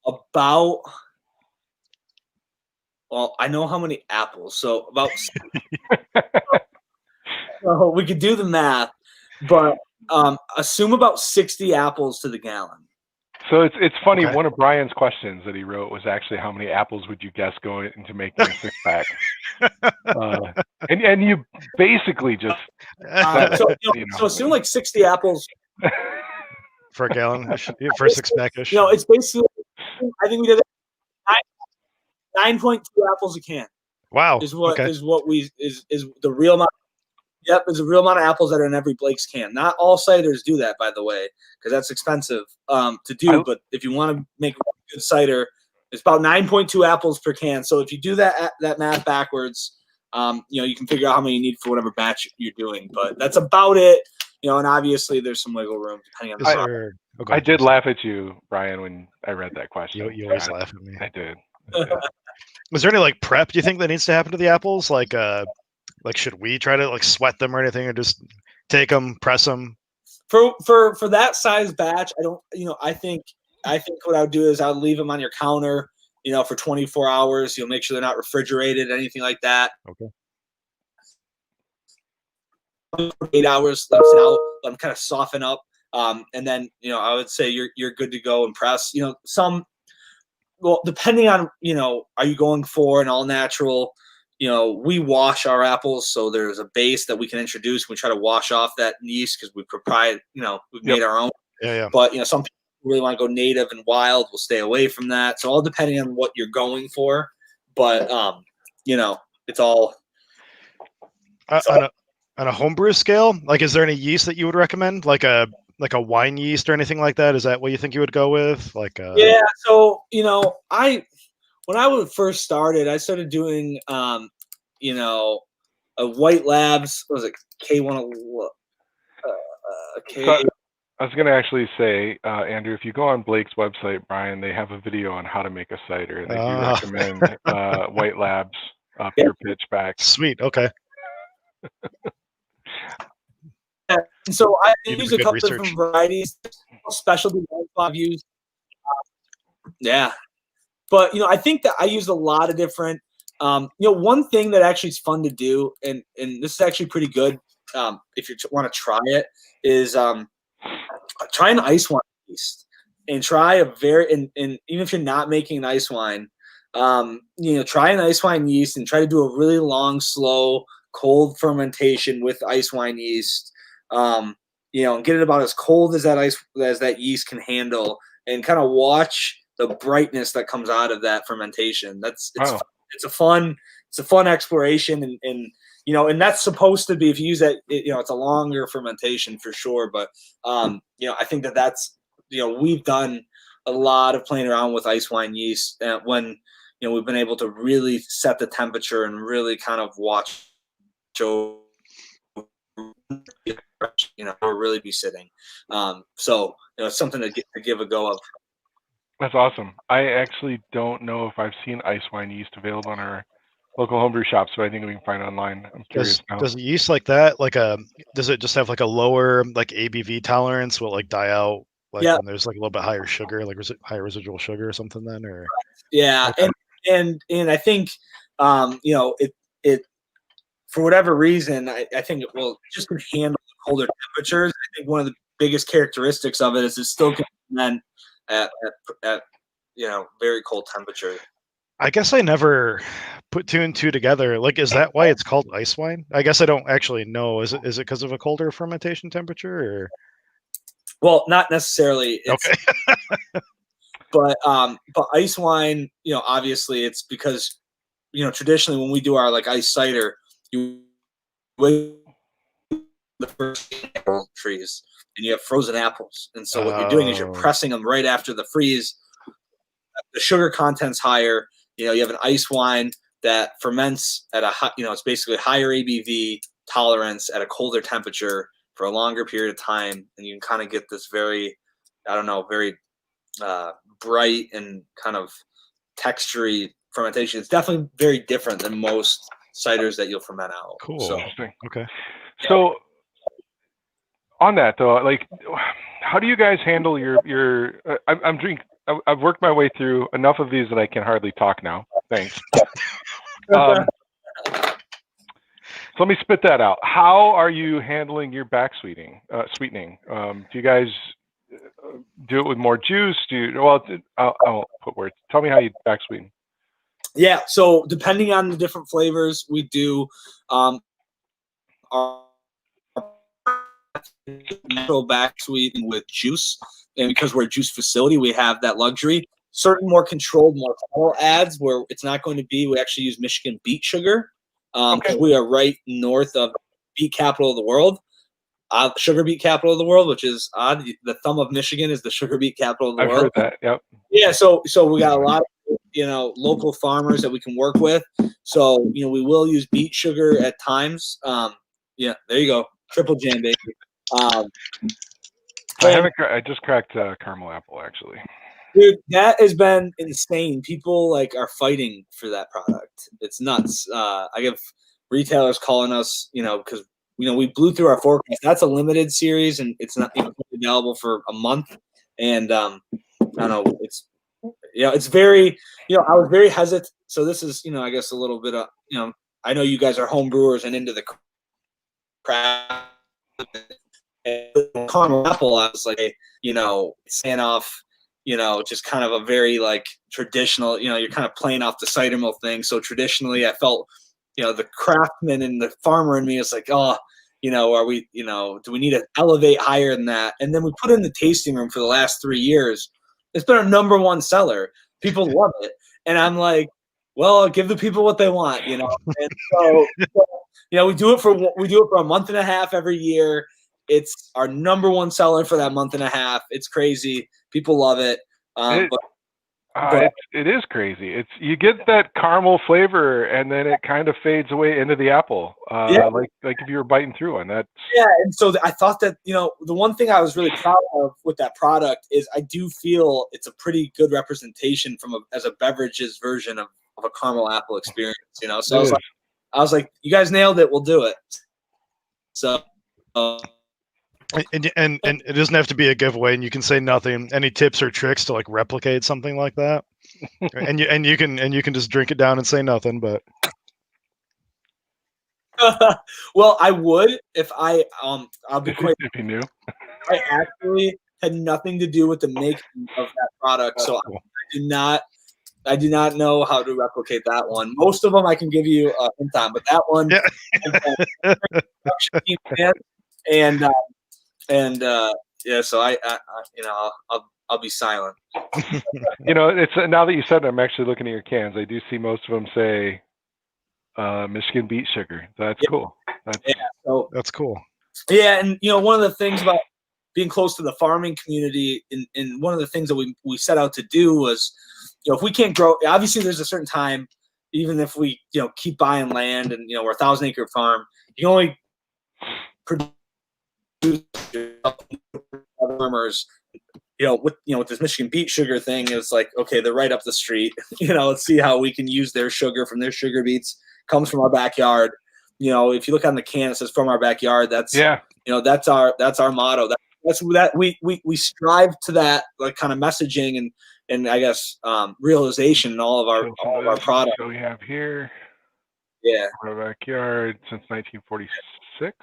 C: about. Well, I know how many apples, so about. So we could do the math, but assume about 60 apples to the gallon.
A: So it's funny.
B: Okay.
A: One of Brian's questions that he wrote was actually how many apples would you guess go into making a 6-pack? And you basically just
C: so assume like 60 apples
B: for a gallon for a 6-pack-ish.
C: It's basically I think we did 9.2 apples a can.
B: Wow.
C: Is what is the real amount. Yep, there's a real amount of apples that are in every Blake's can. Not all ciders do that, by the way, because that's expensive to do. But if you want to make good cider, it's about 9.2 apples per can. So if you do that math backwards, you can figure out how many you need for whatever batch you're doing. But that's about it. And obviously there's some wiggle room depending on the product.
A: I did laugh at you, Brian, when I read that question.
B: You always laugh at me.
A: I did.
B: Was there any prep you think that needs to happen to the apples? Should we try to sweat them or anything, or just take them, press them?
C: For that size batch, I don't. I think what I would do is I would leave them on your counter, for 24 hours. Make sure they're not refrigerated, anything like that.
B: Okay.
C: 8 hours, let them sit out, let them kind of soften up, and then I would say you're good to go and press. Depending on are you going for an all natural? We wash our apples, so there's a base that we can introduce. We try to wash off that yeast because we've made our own.
B: Yeah.
C: But some people really want to go native and wild. We'll stay away from that. So all depending on what you're going for. But it's all
B: on a homebrew scale. Is there any yeast that you would recommend? Like a wine yeast or anything like that? Is that what you think you would go with?
C: Yeah. So when I would first started, I started doing, a White Labs. What was it? K1.
A: So I was going to actually say, Andrew, if you go on Blake's website, Brian, they have a video on how to make a cider. They do recommend White Labs Pure Pitch back.
B: Sweet. Okay.
C: So I use a couple different varieties, specialty I've used. Yeah. But, I think that I use a lot of different, one thing that actually is fun to do, and this is actually pretty good if you want to try it, is try an ice wine yeast and try and even if you're not making an ice wine, try an ice wine yeast and try to do a really long, slow, cold fermentation with ice wine yeast, and get it about as cold as that yeast can handle, and kind of watch the brightness that comes out of that fermentation. It's a fun exploration, and that's supposed to be, if you use that, it's a longer fermentation for sure. But I think that's we've done a lot of playing around with ice wine yeast when we've been able to really set the temperature and really kind of watch really be sitting. So it's something to give a go of.
A: That's awesome. I actually don't know if I've seen ice wine yeast available in our local homebrew shops, but I think we can find online. I'm curious now.
B: Does yeast like that, does it just have a lower ABV tolerance? Will it die out when there's a little bit higher sugar, higher residual sugar or something then? Or
C: yeah, okay. and I think it for whatever reason I think it will just handle colder temperatures. I think one of the biggest characteristics of it is it still can ferment at very cold temperature.
B: I guess I never put two and two together. Is that why it's called ice wine? I guess I don't actually know. Is it because of a colder fermentation temperature, or?
C: Well, not necessarily.
B: Okay.
C: but ice wine, obviously it's because, traditionally when we do our ice cider, you wait the first apple trees and you have frozen apples. And so what you're doing is you're pressing them right after the freeze. The sugar content's higher. You have an ice wine that ferments at it's basically higher ABV tolerance at a colder temperature for a longer period of time. And you can kind of get this very bright and kind of textury fermentation. It's definitely very different than most ciders that you'll ferment out.
B: Cool.
C: So,
B: okay.
A: So on that though, how do you guys handle your I've worked my way through enough of these that I can hardly talk now. Thanks. So let me spit that out. How are you handling your back sweetening? Do you guys do it with more juice? I'll put words. Tell me how you back sweeten.
C: Yeah. So depending on the different flavors, we do our natural back sweeten with juice. And because we're a juice facility, we have that luxury. Certain more controlled, more subtle ads where it's not going to be, we actually use Michigan beet sugar. Because we are right north of beet capital of the world, sugar beet capital of the world, which is odd. The thumb of Michigan is the sugar beet capital of the
A: I've
C: world.
A: heard that. Yep.
C: Yeah, so we got a lot of local farmers that we can work with. So we will use beet sugar at times. Yeah, there you go, triple jam, baby.
A: I just cracked caramel apple actually.
C: Dude, that has been insane. People are fighting for that product. It's nuts. I get retailers calling us, because we blew through our forecast. That's a limited series, and it's not available for a month. And I don't know. It's very. I was very hesitant. So this is, I guess a little bit of, I know you guys are home brewers and into the craft. Caramel apple, I was like, saying off. Just kind of a very traditional, you're kind of playing off the cider mill thing. So traditionally I felt, the craftsman and the farmer in me is like, oh, are we, do we need to elevate higher than that? And then we put in the tasting room for the last 3 years. It's been our #1 seller. People love it. And I'm like, well, give the people what they want, And so we do it for a month and a half every year. It's our #1 seller for that month and a half. It's crazy. People love it.
A: It is crazy. You get that caramel flavor, and then it kind of fades away into the apple, like if you were biting through one. That's
C: and so I thought that the one thing I was really proud of with that product is I do feel it's a pretty good representation as a beverages version of a caramel apple experience. So I was like, you guys nailed it. We'll do it. So.
B: And it doesn't have to be a giveaway, and you can say nothing. Any tips or tricks to replicate something like that? and you can just drink it down and say nothing. But
C: well, I would if I'll be quite.
A: If you knew,
C: I actually had nothing to do with the making of that product, so cool. I do not know how to replicate that one. Most of them I can give you a hint on, but that one, so I'll be silent.
A: It's now that you said it, I'm actually looking at your cans. I do see most of them say Michigan beet sugar. That's cool.
B: That's cool.
C: Yeah, and one of the things about being close to the farming community, and one of the things that we set out to do was, if we can't grow, obviously there's a certain time, even if we keep buying land and we're a 1,000-acre farm, you can only produce farmers. With this Michigan beet sugar thing, it's like, okay, they're right up the street. Let's see how we can use their sugar from their sugar beets. Comes from our backyard. If you look on the can, it says from our backyard. That's that's our motto. That's we strive to that kind of messaging and I guess realization in all of our products.
A: So we have here.
C: Yeah.
A: Our backyard since 1946.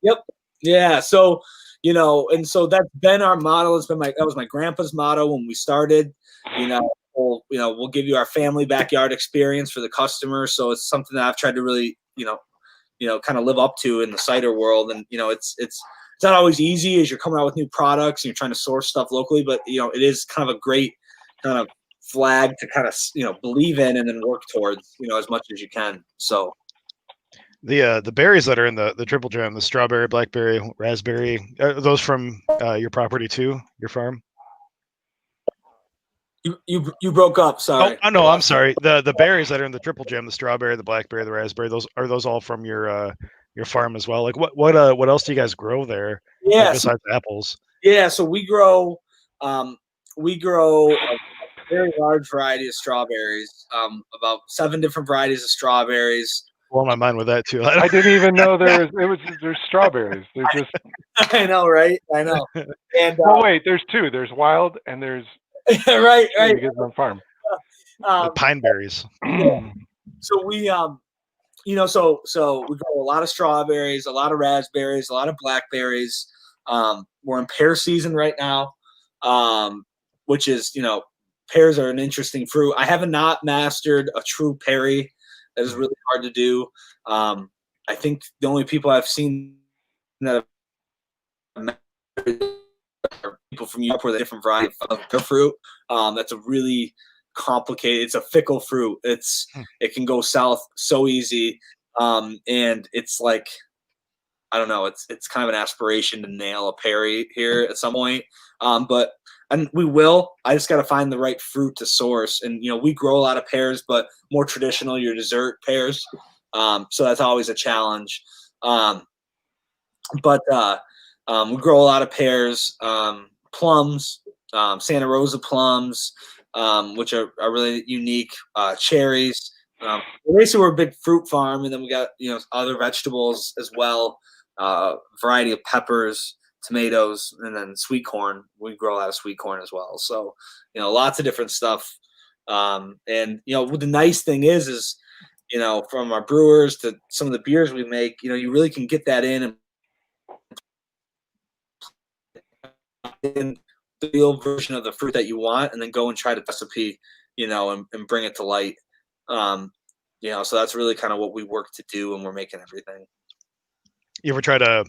C: Yep. Yeah. So. And so that's been our motto. That was my grandpa's motto when we started. We'll give you our family backyard experience for the customer. So it's something that I've tried to really, kind of live up to in the cider world. And it's not always easy as you're coming out with new products and you're trying to source stuff locally, but it is kind of a great kind of flag to kind of believe in and then work towards as much as you can. So.
B: The berries that are in the triple gem, the strawberry, blackberry, raspberry, are those from your property too, your farm?
C: You broke up. Sorry.
B: Oh no, I'm sorry. The berries that are in the triple gem, the strawberry, the blackberry, the raspberry, those all from your farm as well? Like what else do you guys grow there?
C: Yeah,
B: besides apples.
C: Yeah, so we grow a very large variety of strawberries. About 7 different varieties of strawberries.
B: Blow my mind with that too.
A: I didn't even know there's strawberries. They're just.
C: I know, right? I know. And
A: wait, there's 2. There's wild and there's.
C: right.
A: You get them on farm.
B: Pine berries.
C: Yeah. So we so we grow a lot of strawberries, a lot of raspberries, a lot of blackberries. We're in pear season right now, which is pears are an interesting fruit. I have not mastered a true perry. That is really hard to do. I think the only people I've seen that are people from Europe with a different variety of their fruit. That's a really complicated. It's a fickle fruit. It can go south so easy, and it's like I don't know. It's kind of an aspiration to nail a pear here at some point. But and we will. I just got to find the right fruit to source. And we grow a lot of pears, but more traditional, your dessert pears. So that's always a challenge. But we grow a lot of pears, plums, Santa Rosa plums, which are really unique. Cherries. Basically, we're a big fruit farm, and then we got other vegetables as well. Variety of peppers, tomatoes, and then sweet corn. We grow a lot of sweet corn as well. So lots of different stuff. And what the nice thing is from our brewers to some of the beers we make, you really can get that in the real version of the fruit that you want, and then go and try the recipe, and bring it to light. So that's really kind of what we work to do when we're making everything.
B: You ever try to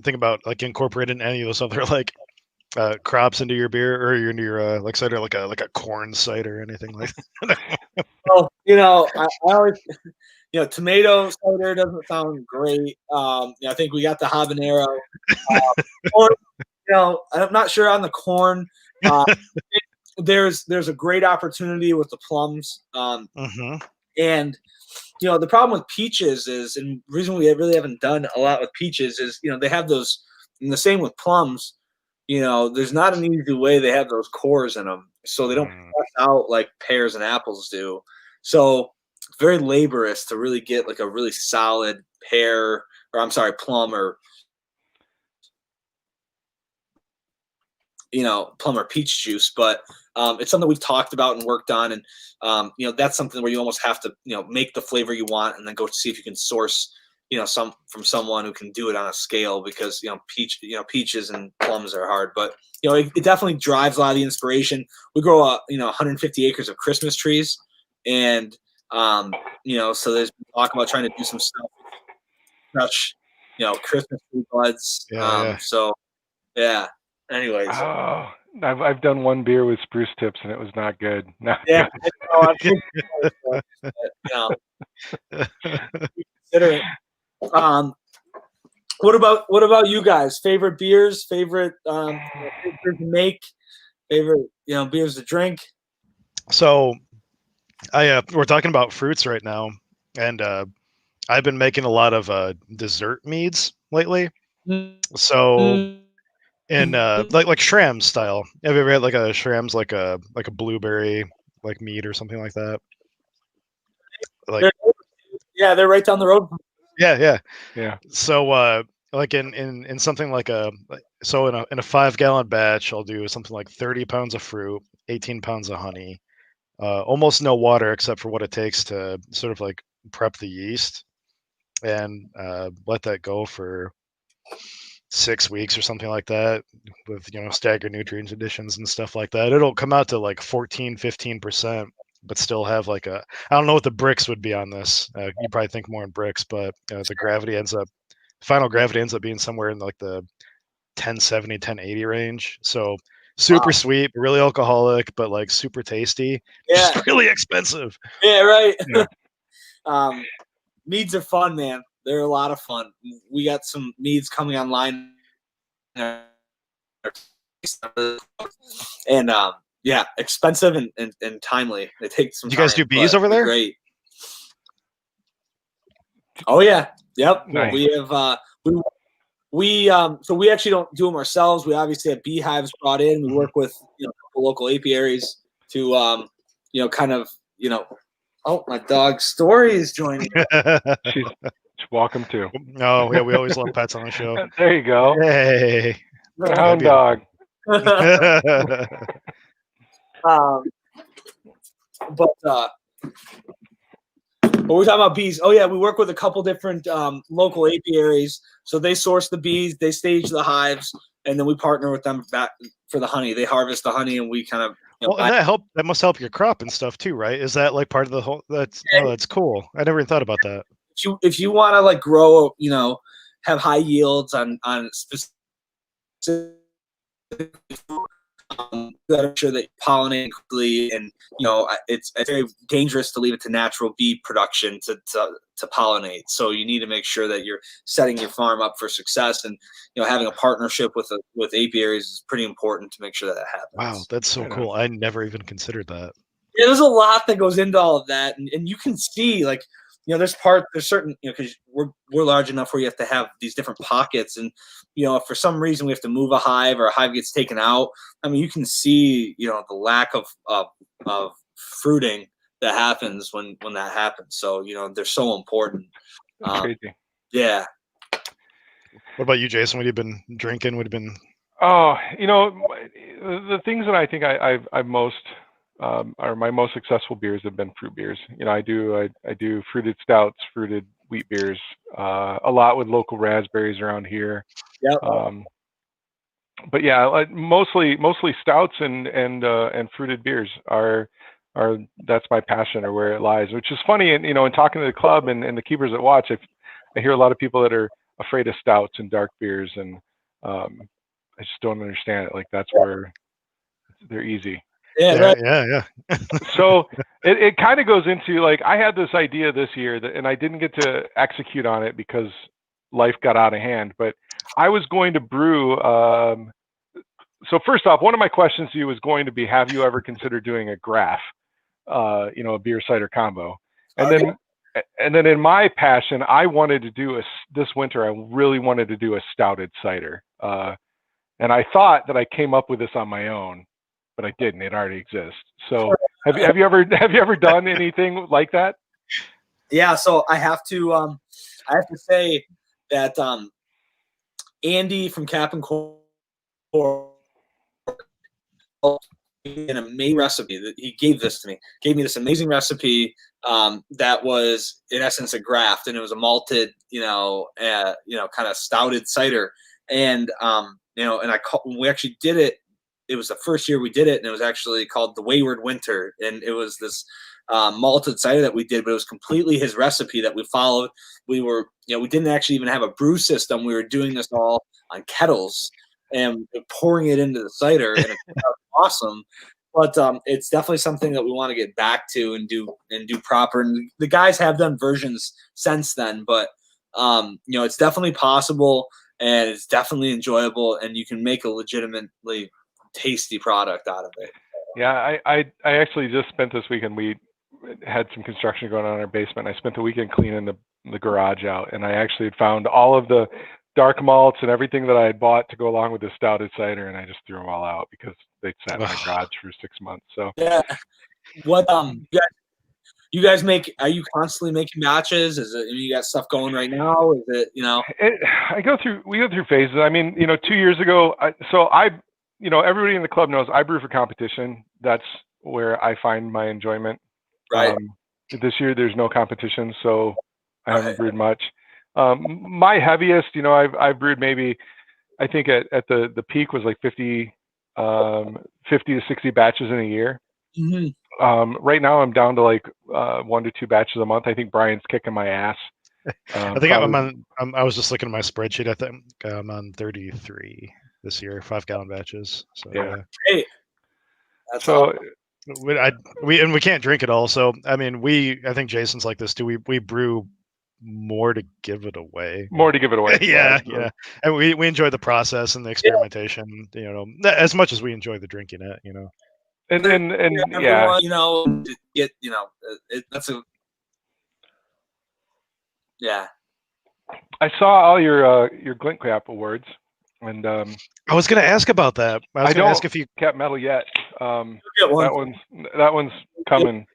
B: think about like incorporating any of those other like crops into your beer or into your like cider, like a corn cider or anything like that?
C: Well, I always, tomato cider doesn't sound great. I think we got the habanero. Or, I'm not sure on the corn. There's a great opportunity with the plums. And the problem with peaches is, and the reason we really haven't done a lot with peaches is, they have those, and the same with plums. There's not an easy way. They have those cores in them, so they don't flush out like pears and apples do. So it's very laborious to really get like a really solid plum or plum or peach juice. But it's something we've talked about and worked on, and that's something where you almost have to make the flavor you want, and then go see if you can source some from someone who can do it on a scale, because peaches and plums are hard. But it definitely drives a lot of the inspiration. We grow 150 acres of Christmas trees, and so there's talk about trying to do some stuff, fresh Christmas tree buds. So yeah. Anyways,
A: I've done one beer with spruce tips and it was not good. Not
C: yeah,
A: good.
C: Consider it. What about you guys? Favorite beers? Favorite beers to make? Favorite beers to drink?
B: So, we're talking about fruits right now, and I've been making a lot of dessert meads lately. So, in like Schramm's style. Have you ever had like a Schramm's, like a blueberry like mead or something like that? Like,
C: they're right down the road.
B: Yeah.
A: So
B: like in something like in a 5-gallon batch, I'll do something like 30 pounds of fruit, 18 pounds of honey, almost no water except for what it takes to sort of like prep the yeast, and let that go for 6 weeks or something like that, with staggered nutrient additions and stuff like that. It'll come out to like 14-15%, but still have like I don't know what the bricks would be on this. You probably think more in bricks, but the final gravity ends up being somewhere in like the 1070, 1080 range. So super sweet, really alcoholic, but like super tasty.
C: Yeah.
B: Just really expensive.
C: Yeah, right. Yeah. Meads are fun, man. They're a lot of fun. We got some meads coming online, and expensive and timely. They take some.
B: Do you guys do bees over there?
C: Great. Oh yeah, yep.
A: Nice.
C: We have so we actually don't do them ourselves. We obviously have beehives brought in. We work with local apiaries to kind of Oh, my dog Story is joining.
A: She's welcome too.
B: Oh yeah, we always love pets on the show.
A: There you go.
B: Hey,
A: hound dog.
C: But we're talking about bees. Oh yeah, we work with a couple different local apiaries. So they source the bees, they stage the hives, and then we partner with them back for the honey. They harvest the honey, and we kind of
B: well, and that must help your crop and stuff too, right? Is that like part of the whole? That's cool. I never even thought about that.
C: If you want to like grow, have high yields on specific, Gotta make sure that you pollinate quickly, and it's very dangerous to leave it to natural bee production to pollinate. So you need to make sure that you're setting your farm up for success, and having a partnership with apiaries is pretty important to make sure that happens.
B: Wow, that's so cool. I never even considered that.
C: Yeah, there's a lot that goes into all of that, and you can see there's certain because we're large enough where you have to have these different pockets, and if for some reason we have to move a hive or a hive gets taken out, I mean you can see the lack of fruiting that happens when that happens. So they're so important.
A: Crazy.
C: Yeah.
B: What about you, Jason? What have you been drinking? What have you been?
A: Oh, the things that I think I've most are my most successful beers have been fruit beers. I do fruited stouts, fruited wheat beers, a lot with local raspberries around here.
C: Yep.
A: But yeah, mostly stouts and fruited beers are that's my passion, or where it lies. Which is funny, and in talking to the club and the keepers that watch, I hear a lot of people that are afraid of stouts and dark beers, and I just don't understand it. Like that's where they're easy.
C: Yeah, right.
B: Yeah.
A: So it kind of goes into like I had this idea this year and I didn't get to execute on it because life got out of hand. But I was going to brew. So first off, one of my questions to you was going to be: have you ever considered doing a graph? A beer cider combo, and then in my passion, I wanted to do this winter. I really wanted to do a stouted cider, and I thought that I came up with this on my own. But I didn't. It already exists. So have you ever done anything like that?
C: Yeah. So I have to say that Andy from Cap and Core an amazing recipe that he gave me this amazing recipe that was in essence a graft, and it was a malted kind of stouted cider, and when we actually did it. It was the first year we did it, and it was actually called the Wayward Winter. And it was this malted cider that we did, but it was completely his recipe that we followed. We didn't actually even have a brew system. We were doing this all on kettles and pouring it into the cider, and it was awesome. But it's definitely something that we want to get back to and do proper. And the guys have done versions since then, but it's definitely possible, and it's definitely enjoyable, and you can make a legitimately tasty product out of it.
A: Yeah, I actually just spent this weekend. We had some construction going on in our basement. I spent the weekend cleaning the garage out, and I actually had found all of the dark malts and everything that I had bought to go along with the stouted cider, and I just threw them all out because they'd sat in my garage for 6 months. So
C: yeah, what you guys make? Are you constantly making batches? Is it you got stuff going right now? Is it
A: we go through phases. I mean, 2 years ago, everybody in the club knows I brew for competition. That's where I find my enjoyment.
C: Right.
A: This year there's no competition, so I haven't brewed much. My heaviest, I've brewed maybe, I think at the peak was like 50 to 60 batches in a year.
C: Mm-hmm.
A: Right now I'm down to like 1 to 2 batches a month. I think Brian's kicking my ass.
B: I think I was just looking at my spreadsheet. I think I'm on 33 this year, 5-gallon batches. So
A: yeah.
C: Hey, that's
A: so
C: awesome.
B: we can't drink it all. So I mean, I think Jason's like this too. We brew more to give it away.
A: Yeah,
B: yeah. And we enjoy the process and the experimentation. As much as we enjoy the drinking it.
A: And
C: everyone, that's a yeah.
A: I saw all your Glint Cap awards, and
B: I was going to ask about that. I was going to ask if you
A: kept medal yet.
C: Get one.
A: That one's coming.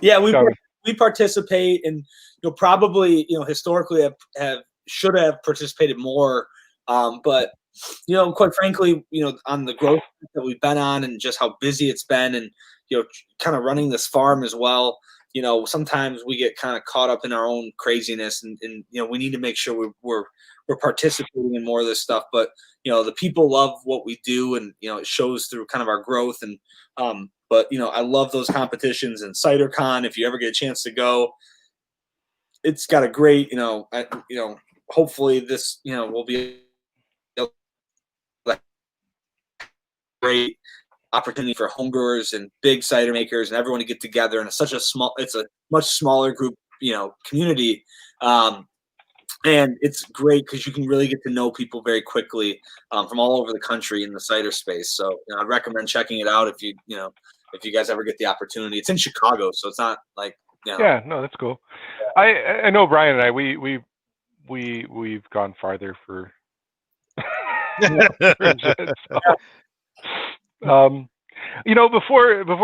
C: Yeah, we participate, and probably historically should have participated more, but quite frankly, on the growth that we've been on and just how busy it's been, and kind of running this farm as well. Sometimes we get kind of caught up in our own craziness, and we need to make sure we're participating in more of this stuff. But the people love what we do, and it shows through kind of our growth. And but I love those competitions, and CiderCon. If you ever get a chance to go, it's got a great hopefully this we'll be able to great opportunity for homebrewers and big cider makers and everyone to get together. And it's a much smaller group, community. And it's great because you can really get to know people very quickly from all over the country in the cider space. So I'd recommend checking it out if you guys ever get the opportunity. It's in Chicago, so it's not like
A: Yeah, no, that's cool. I know Brian and I we've gone farther for. Before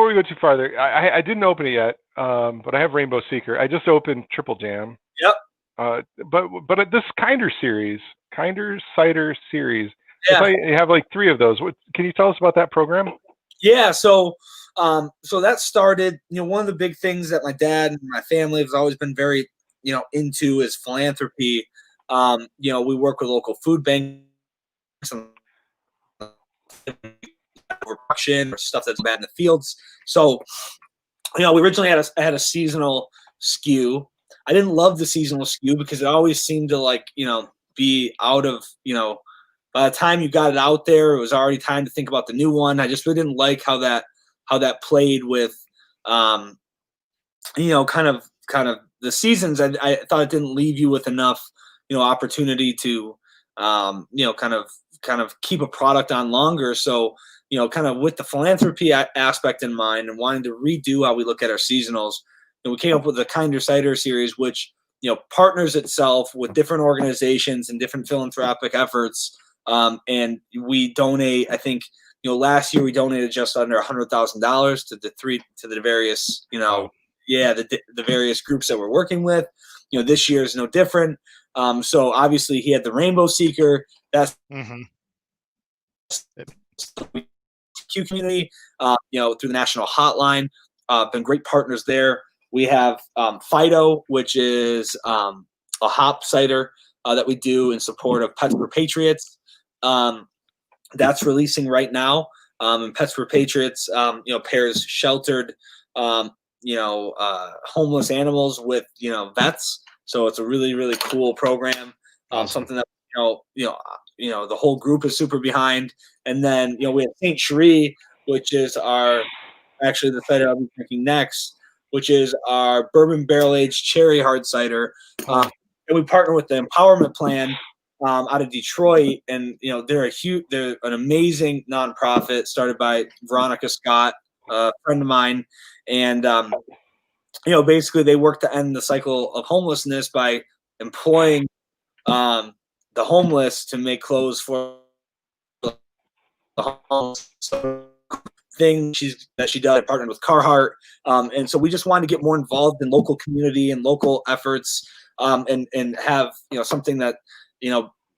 A: we go too farther, I didn't open it yet, but I have Rainbow Seeker. I just opened Triple Jam.
C: Yep.
A: But this Kinder Cider series,
C: Yeah.
A: you have like 3 of those. Can you tell us about that program?
C: Yeah. So that started. One of the big things that my dad and my family has always been very into is philanthropy. We work with local food banks and production or stuff that's bad in the fields. So, we originally had a seasonal SKU. I didn't love the seasonal SKU because it always seemed to be out of, by the time you got it out there, it was already time to think about the new one. I just really didn't like how that played with, kind of the seasons. I thought it didn't leave you with enough, opportunity to, kind of keep a product on longer. So, kind of with the philanthropy aspect in mind and wanting to redo how we look at our seasonals, we came up with the Kinder Cider series, which, partners itself with different organizations and different philanthropic efforts. And we donate, I think, last year we donated just under $100,000 to the various, the various groups that we're working with. This year is no different. So obviously he had the Rainbow Seeker. That's Q community, through the national hotline, been great partners there. We have Fido, which is a hop cider that we do in support of Pets for Patriots. That's releasing right now. And Pets for Patriots, pairs sheltered, homeless animals with, vets. So it's a really, really cool program.
B: Awesome.
C: Something that, the whole group is super behind. And then, we have St. Cherie, which is actually the cider I'll be drinking next, which is our bourbon barrel aged cherry hard cider. And we partner with the Empowerment Plan out of Detroit, and they're an amazing nonprofit started by Veronica Scott, a friend of mine, and basically they work to end the cycle of homelessness by employing the homeless to make clothes for the homeless. So thing that she does, partnered with Carhartt, and so we just wanted to get more involved in local community and local efforts, and have something that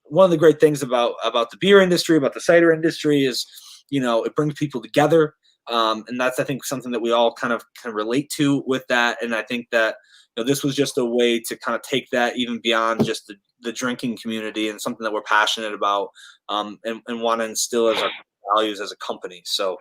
C: one of the great things about the beer industry, about the cider industry, is it brings people together, and that's, I think, something that we all kind of can relate to with that. And I think that this was just a way to kind of take that even beyond just the drinking community, and something that we're passionate about, and want to instill as our values as a company. So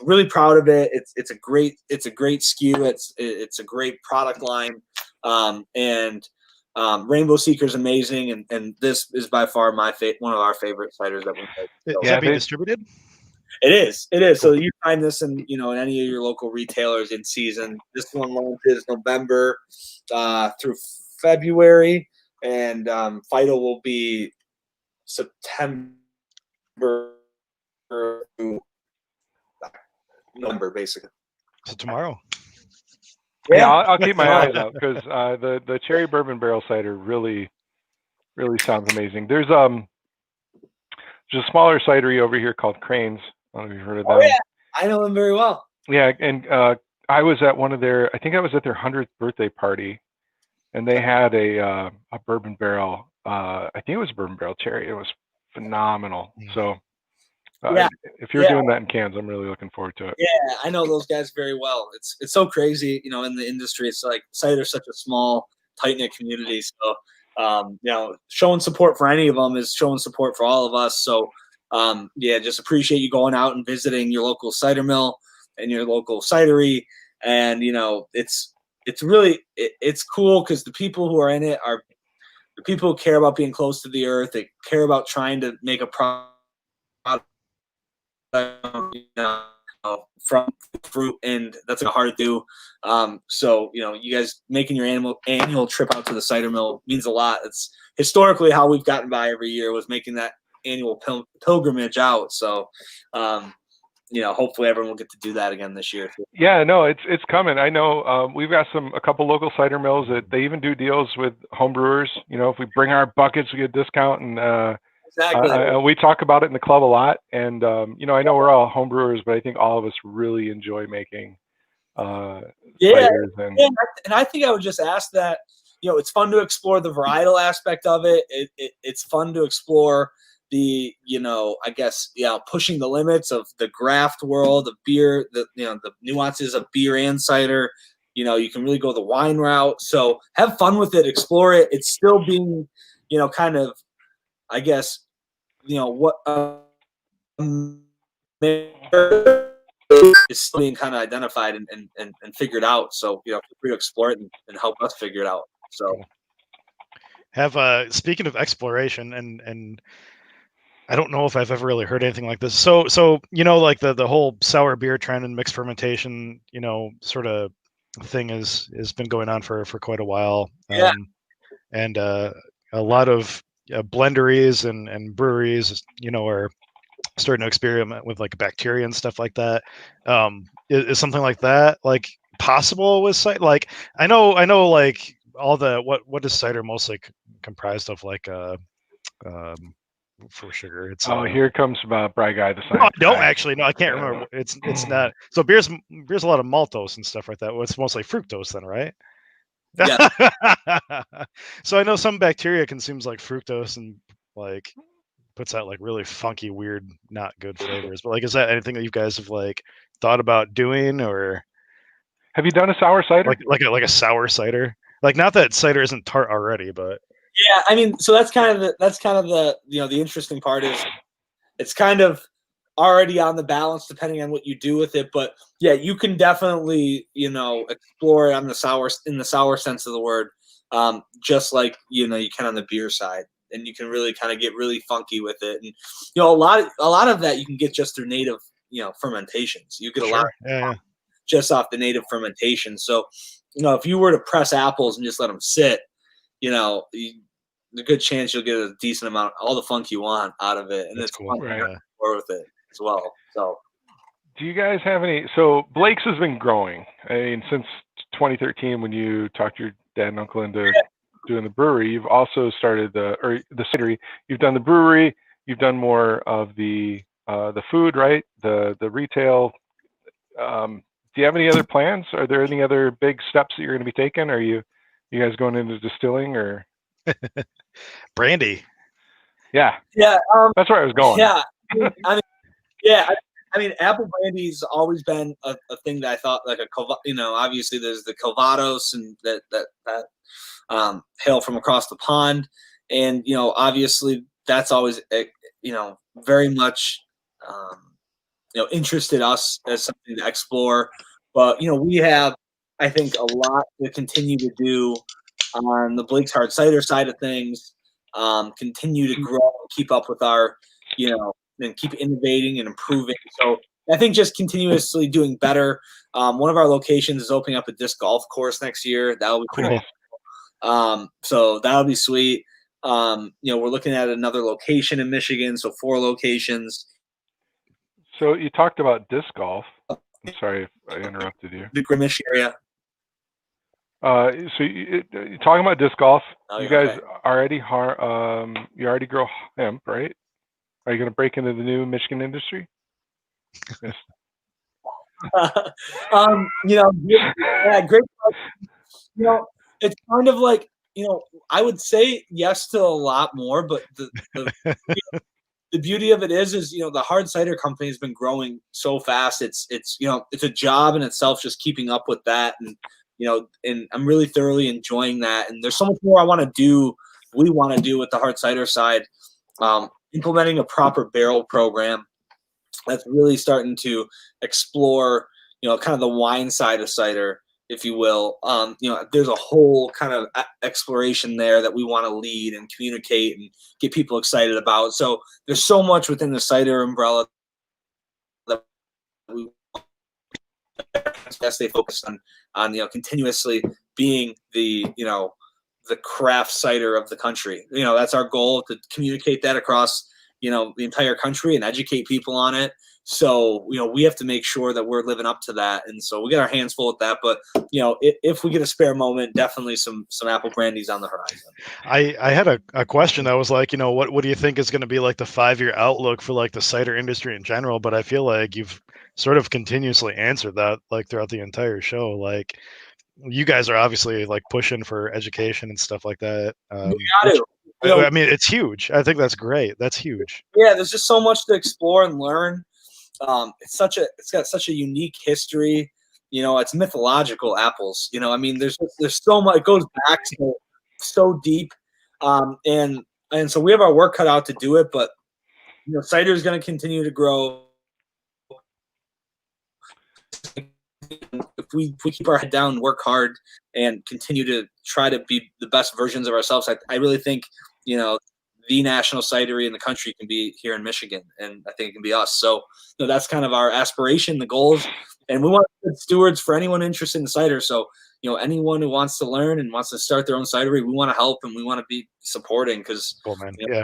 C: really proud of it. It's a great SKU. It's a great product line, and Rainbow Seeker is amazing, and this is by far one of our favorite ciders that we make. So,
B: is that being distributed?
C: It is. Cool. So you find this in in any of your local retailers in season. This one launches November through February, and Fido will be September through November, basically.
B: So tomorrow.
A: Yeah, I'll keep my eyes out, because the cherry bourbon barrel cider really sounds amazing. There's a smaller cidery over here called Cranes. I don't know if you've heard of them.
C: Oh yeah, I know them very well.
A: Yeah, and I was at I think I was at their 100th birthday party, and they had a bourbon barrel. I think it was a bourbon barrel cherry. It was phenomenal. So if you're doing that in cans, I'm really looking forward to it.
C: Yeah, I know those guys very well. It's so crazy, in the industry. It's like cider's such a small, tight-knit community. So, showing support for any of them is showing support for all of us. So, just appreciate you going out and visiting your local cider mill and your local cidery. And, it's really cool, because the people who are in it are the people who care about being close to the earth. They care about trying to make a product from fruit, and that's hard to do. So you guys making your annual trip out to the cider mill means a lot. It's historically how we've gotten by every year, was making that annual pilgrimage out. So hopefully everyone will get to do that again this year.
A: Yeah, no, it's coming. I know we've got a couple local cider mills that they even do deals with home brewers. If we bring our buckets, we get a discount, and
C: Exactly.
A: we talk about it in the club a lot. And I know we're all home brewers, but I think all of us really enjoy making ciders.
C: And I think I would just ask that. It's fun to explore the varietal aspect of it. It's fun to explore the pushing the limits of the craft world of beer, the nuances of beer and cider. You can really go the wine route. So have fun with it, explore it. It's still being kind of, I guess, what is still being kind of identified and figured out. So feel free to explore it and help us figure it out. So
B: speaking of exploration, and I don't know if I've ever really heard anything like this. So like the whole sour beer trend and mixed fermentation, sort of thing has been going on for quite a while.
C: Yeah.
B: And a lot of blenderies and breweries, are starting to experiment with like bacteria and stuff like that. Is something like that like possible with cider? Like I know like all the what is cider mostly comprised of, like for sugar? It's
A: here comes Bry Guy, the
B: no, I
A: science
B: don't
A: guy.
B: actually. No, I can't remember. It's not. So beer's a lot of maltose and stuff like that. Well, it's mostly fructose then, right?
C: Yeah.
B: So I know some bacteria consumes like fructose and like puts out like really funky, weird, not good flavors. But like, is that anything that you guys have like thought about doing, or
A: Have you done a sour cider?
B: like a sour cider? Like, not that cider isn't tart already, but
C: Yeah, I mean, so that's kind of the the interesting part is it's kind of already on the balance depending on what you do with it. But yeah, you can definitely explore it on the sour sense of the word, just like you can on the beer side, and you can really kind of get really funky with it. And a lot of that you can get just through native fermentations. You get a lot just off the native fermentation. So if you were to press apples and just let them sit, a good chance you'll get a decent amount, all the funk you want out of it, and
B: that's
C: it's
B: cool.
C: fun to with it as well. So,
A: do you guys have any? So Blake's has been growing. I mean, since 2013, when you talked your dad and uncle into doing the brewery, you've also started the cidery. You've done the brewery. You've done more of the food, right? The retail. Do you have any other plans? Are there any other big steps that you're going to be taking? Are you guys going into distilling or
B: brandy?
C: Yeah,
A: that's where I was going.
C: Yeah, I mean, apple brandy's always been a thing that I thought like obviously there's the Calvados and that hail from across the pond, and obviously that's always very much interested us as something to explore. But we have, I think, a lot to continue to do on the Blake's Hard Cider side of things. Continue to grow and keep up with our, and keep innovating and improving. So I think just continuously doing better. One of our locations is opening up a disc golf course next year. That'll be pretty cool. So that'll be sweet. We're looking at another location in Michigan, so 4 locations.
A: So you talked about disc golf. I'm sorry if I interrupted you.
C: The Greenwich area.
A: So you're talking about disc golf. You guys
C: okay.
A: already you already grow hemp, right? Are you going to break into the new Michigan industry? Yes.
C: Yeah, great. It's kind of like I would say yes to a lot more, but the beauty of it is the hard cider company has been growing so fast. It's a job in itself just keeping up with that, and and I'm really thoroughly enjoying that. And there's so much more we want to do with the hard cider side. Implementing a proper barrel program that's really starting to explore, kind of the wine side of cider, if you will. There's a whole kind of exploration there that we want to lead and communicate and get people excited about. So there's so much within the cider umbrella we stay focused on continuously being the craft cider of the country. That's our goal, to communicate that across the entire country and educate people on it. So we have to make sure that we're living up to that, and so we get our hands full with that. But if we get a spare moment, definitely some apple brandies on the horizon.
B: I had a question that was like, what do you think is going to be like the 5-year outlook for like the cider industry in general? But I feel like you've sort of continuously answered that like throughout the entire show. Like, you guys are obviously like pushing for education and stuff like that.
C: We got to.
B: I mean, it's huge. I think that's great. That's huge.
C: Yeah, there's just so much to explore and learn. It's got such a unique history. It's mythological apples. I mean, there's so much. It goes back so deep, and so we have our work cut out to do it. But cider is going to continue to grow. If we keep our head down, work hard, and continue to try to be the best versions of ourselves, I really think the national cidery in the country can be here in Michigan, and I think it can be us. So that's kind of our aspiration, the goals, and we want to be stewards for anyone interested in cider. So anyone who wants to learn and wants to start their own cidery, we want to help and we want to be supporting, because
B: cool, man. Yeah,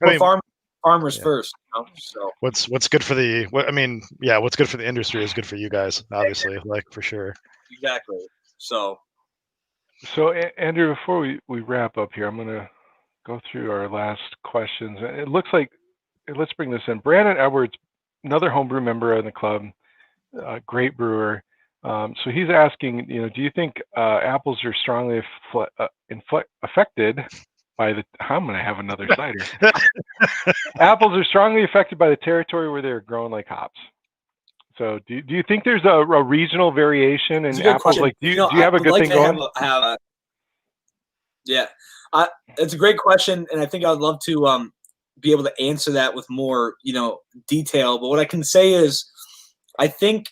C: we're farmers first. So
B: what's good for what's good for the industry is good for you guys, obviously, like for sure.
C: Exactly. So
A: Andrew, before we wrap up here, I'm gonna go through our last questions. It looks like, let's bring this in. Brandon Edwards, another homebrew member of the club, great brewer. So he's asking, do you think apples are strongly affected by the? I'm going to have another cider. Apples are strongly affected by the territory where they're grown like hops. So do you think there's a regional variation in apples?
C: Question.
A: Like, do you have a good thing going?
C: Yeah, it's a great question, and I think I'd love to be able to answer that with more detail. But what I can say is, I think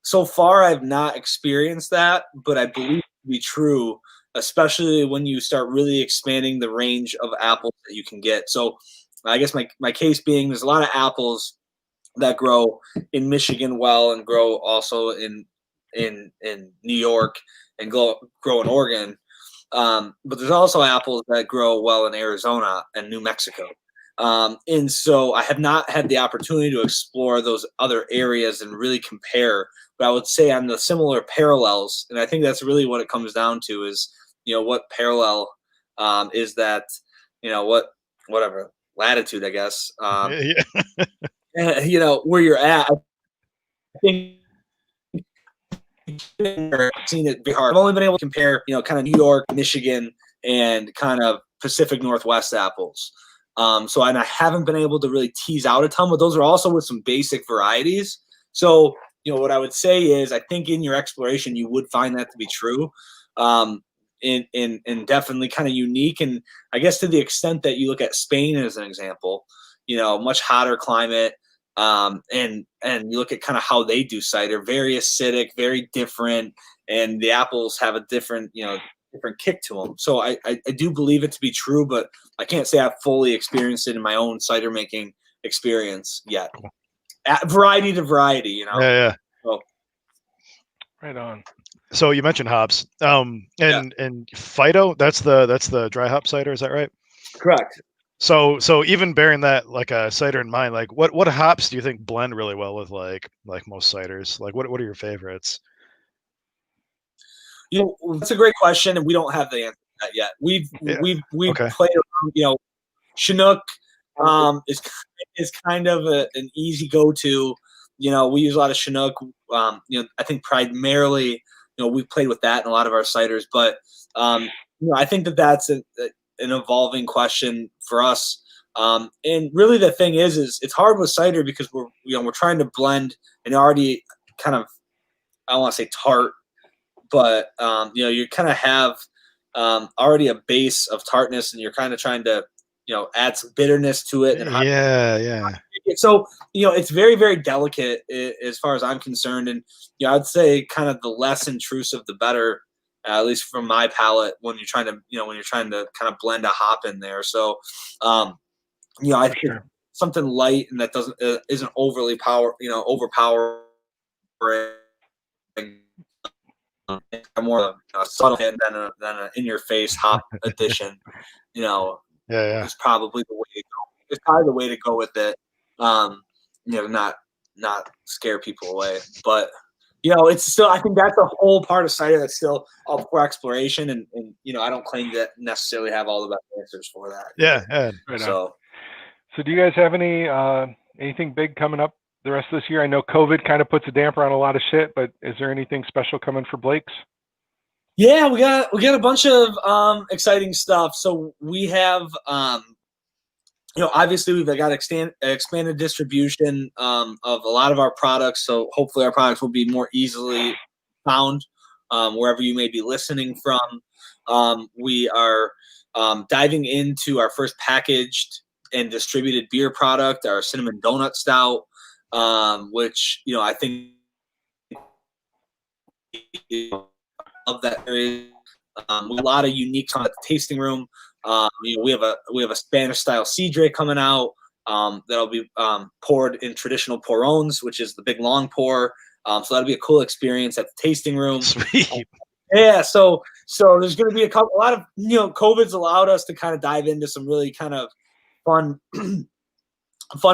C: so far I've not experienced that, but I believe it to be true, especially when you start really expanding the range of apples that you can get. So I guess my case being, there's a lot of apples that grow in Michigan well, and grow also in New York, and grow in Oregon. But there's also apples that grow well in Arizona and New Mexico. And so I have not had the opportunity to explore those other areas and really compare. But I would say on the similar parallels, and I think that's really what it comes down to, is what parallel is that, whatever latitude, I guess. Where you're at. I think seen it be hard. I've only been able to compare, kind of New York, Michigan, and kind of Pacific Northwest apples. And I haven't been able to really tease out a ton, but those are also with some basic varieties. So, what I would say is, I think in your exploration, you would find that to be true, and definitely kind of unique. And I guess to the extent that you look at Spain as an example, much hotter climate, and you look at kind of how they do cider, very acidic, very different, and the apples have a different kick to them. So I do believe it to be true, but I can't say I've fully experienced it in my own cider making experience yet. Variety to variety,
B: Yeah.
C: So,
A: right on.
B: So you mentioned hops, and Fido, that's the dry hop cider, is that right?
C: Correct.
B: So even bearing that like a cider in mind, like what hops do you think blend really well with like most ciders? Like what are your favorites?
C: That's a great question, and we don't have the answer to that yet. We've
B: Okay.
C: played around. Chinook is kind of an easy go-to. We use a lot of Chinook. I think primarily, we've played with that in a lot of our ciders. But I think that's an evolving question for us. And really, the thing is it's hard with cider because we're trying to blend an already kind of, I don't want to say tart, but you kind of have already a base of tartness, and you're kind of trying to add some bitterness to it. And so it's very, very delicate as far as I'm concerned, and I'd say kind of the less intrusive the better, at least from my palate, when you're trying to kind of blend a hop in there. So I think something light and that isn't overly overpowering more of a subtle hit than an in-your-face hop addition. Is probably the way to go. It's probably the way to go with it. Not scare people away, but it's still. I think that's a whole part of cider that's still up for exploration, and I don't claim to necessarily have all the best answers for that.
B: Yeah.
A: Right
C: So
A: do you guys have anything big coming up the rest of this year? I know COVID kind of puts a damper on a lot of shit, but is there anything special coming for Blake's?
C: Yeah, we got a bunch of exciting stuff. So we have obviously we've got expanded distribution of a lot of our products. So hopefully our products will be more easily found wherever you may be listening from. We are diving into our first packaged and distributed beer product, our cinnamon donut stout, which I think of that there is a lot of unique at the tasting room. We have a Spanish style Cider coming out that'll be poured in traditional porrones, which is the big long pour. So that'll be a cool experience at the tasting room.
B: Sweet.
C: Yeah, so there's going to be a lot of COVID's allowed us to kind of dive into some really kind of fun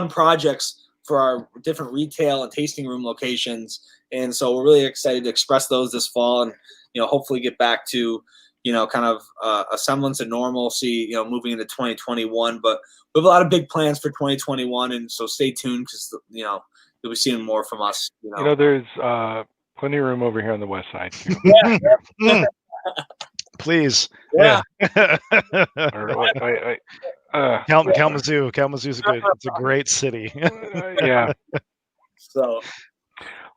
C: projects for our different retail and tasting room locations, and so we're really excited to express those this fall, and hopefully get back to kind of a semblance of normalcy moving into 2021. But we have a lot of big plans for 2021, and so stay tuned because you'll be seeing more from us.
A: There's plenty of room over here on the west side too.
B: Please.
C: Yeah.
B: Kalamazoo. Kalamazoo's it's a great city.
A: Yeah.
C: So.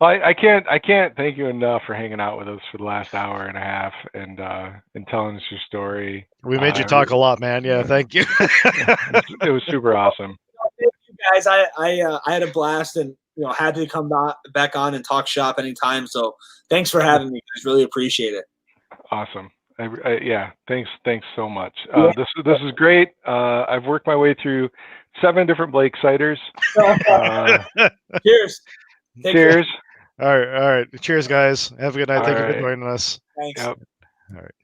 A: Well, I can't thank you enough for hanging out with us for the last hour and a half and telling us your story.
B: We made you talk a lot, man. Yeah, thank you.
A: It was super awesome.
C: Thank you guys. I had a blast, and happy to come back on and talk shop anytime. So thanks for having me, guys. Really appreciate it.
A: Awesome. Thanks so much. This is great. I've worked my way through 7 different Blake ciders.
C: Cheers.
A: Cheers.
B: All right. Cheers, guys. Have a good night. Thank you for joining us.
C: Thanks.
A: Yep.
B: All right.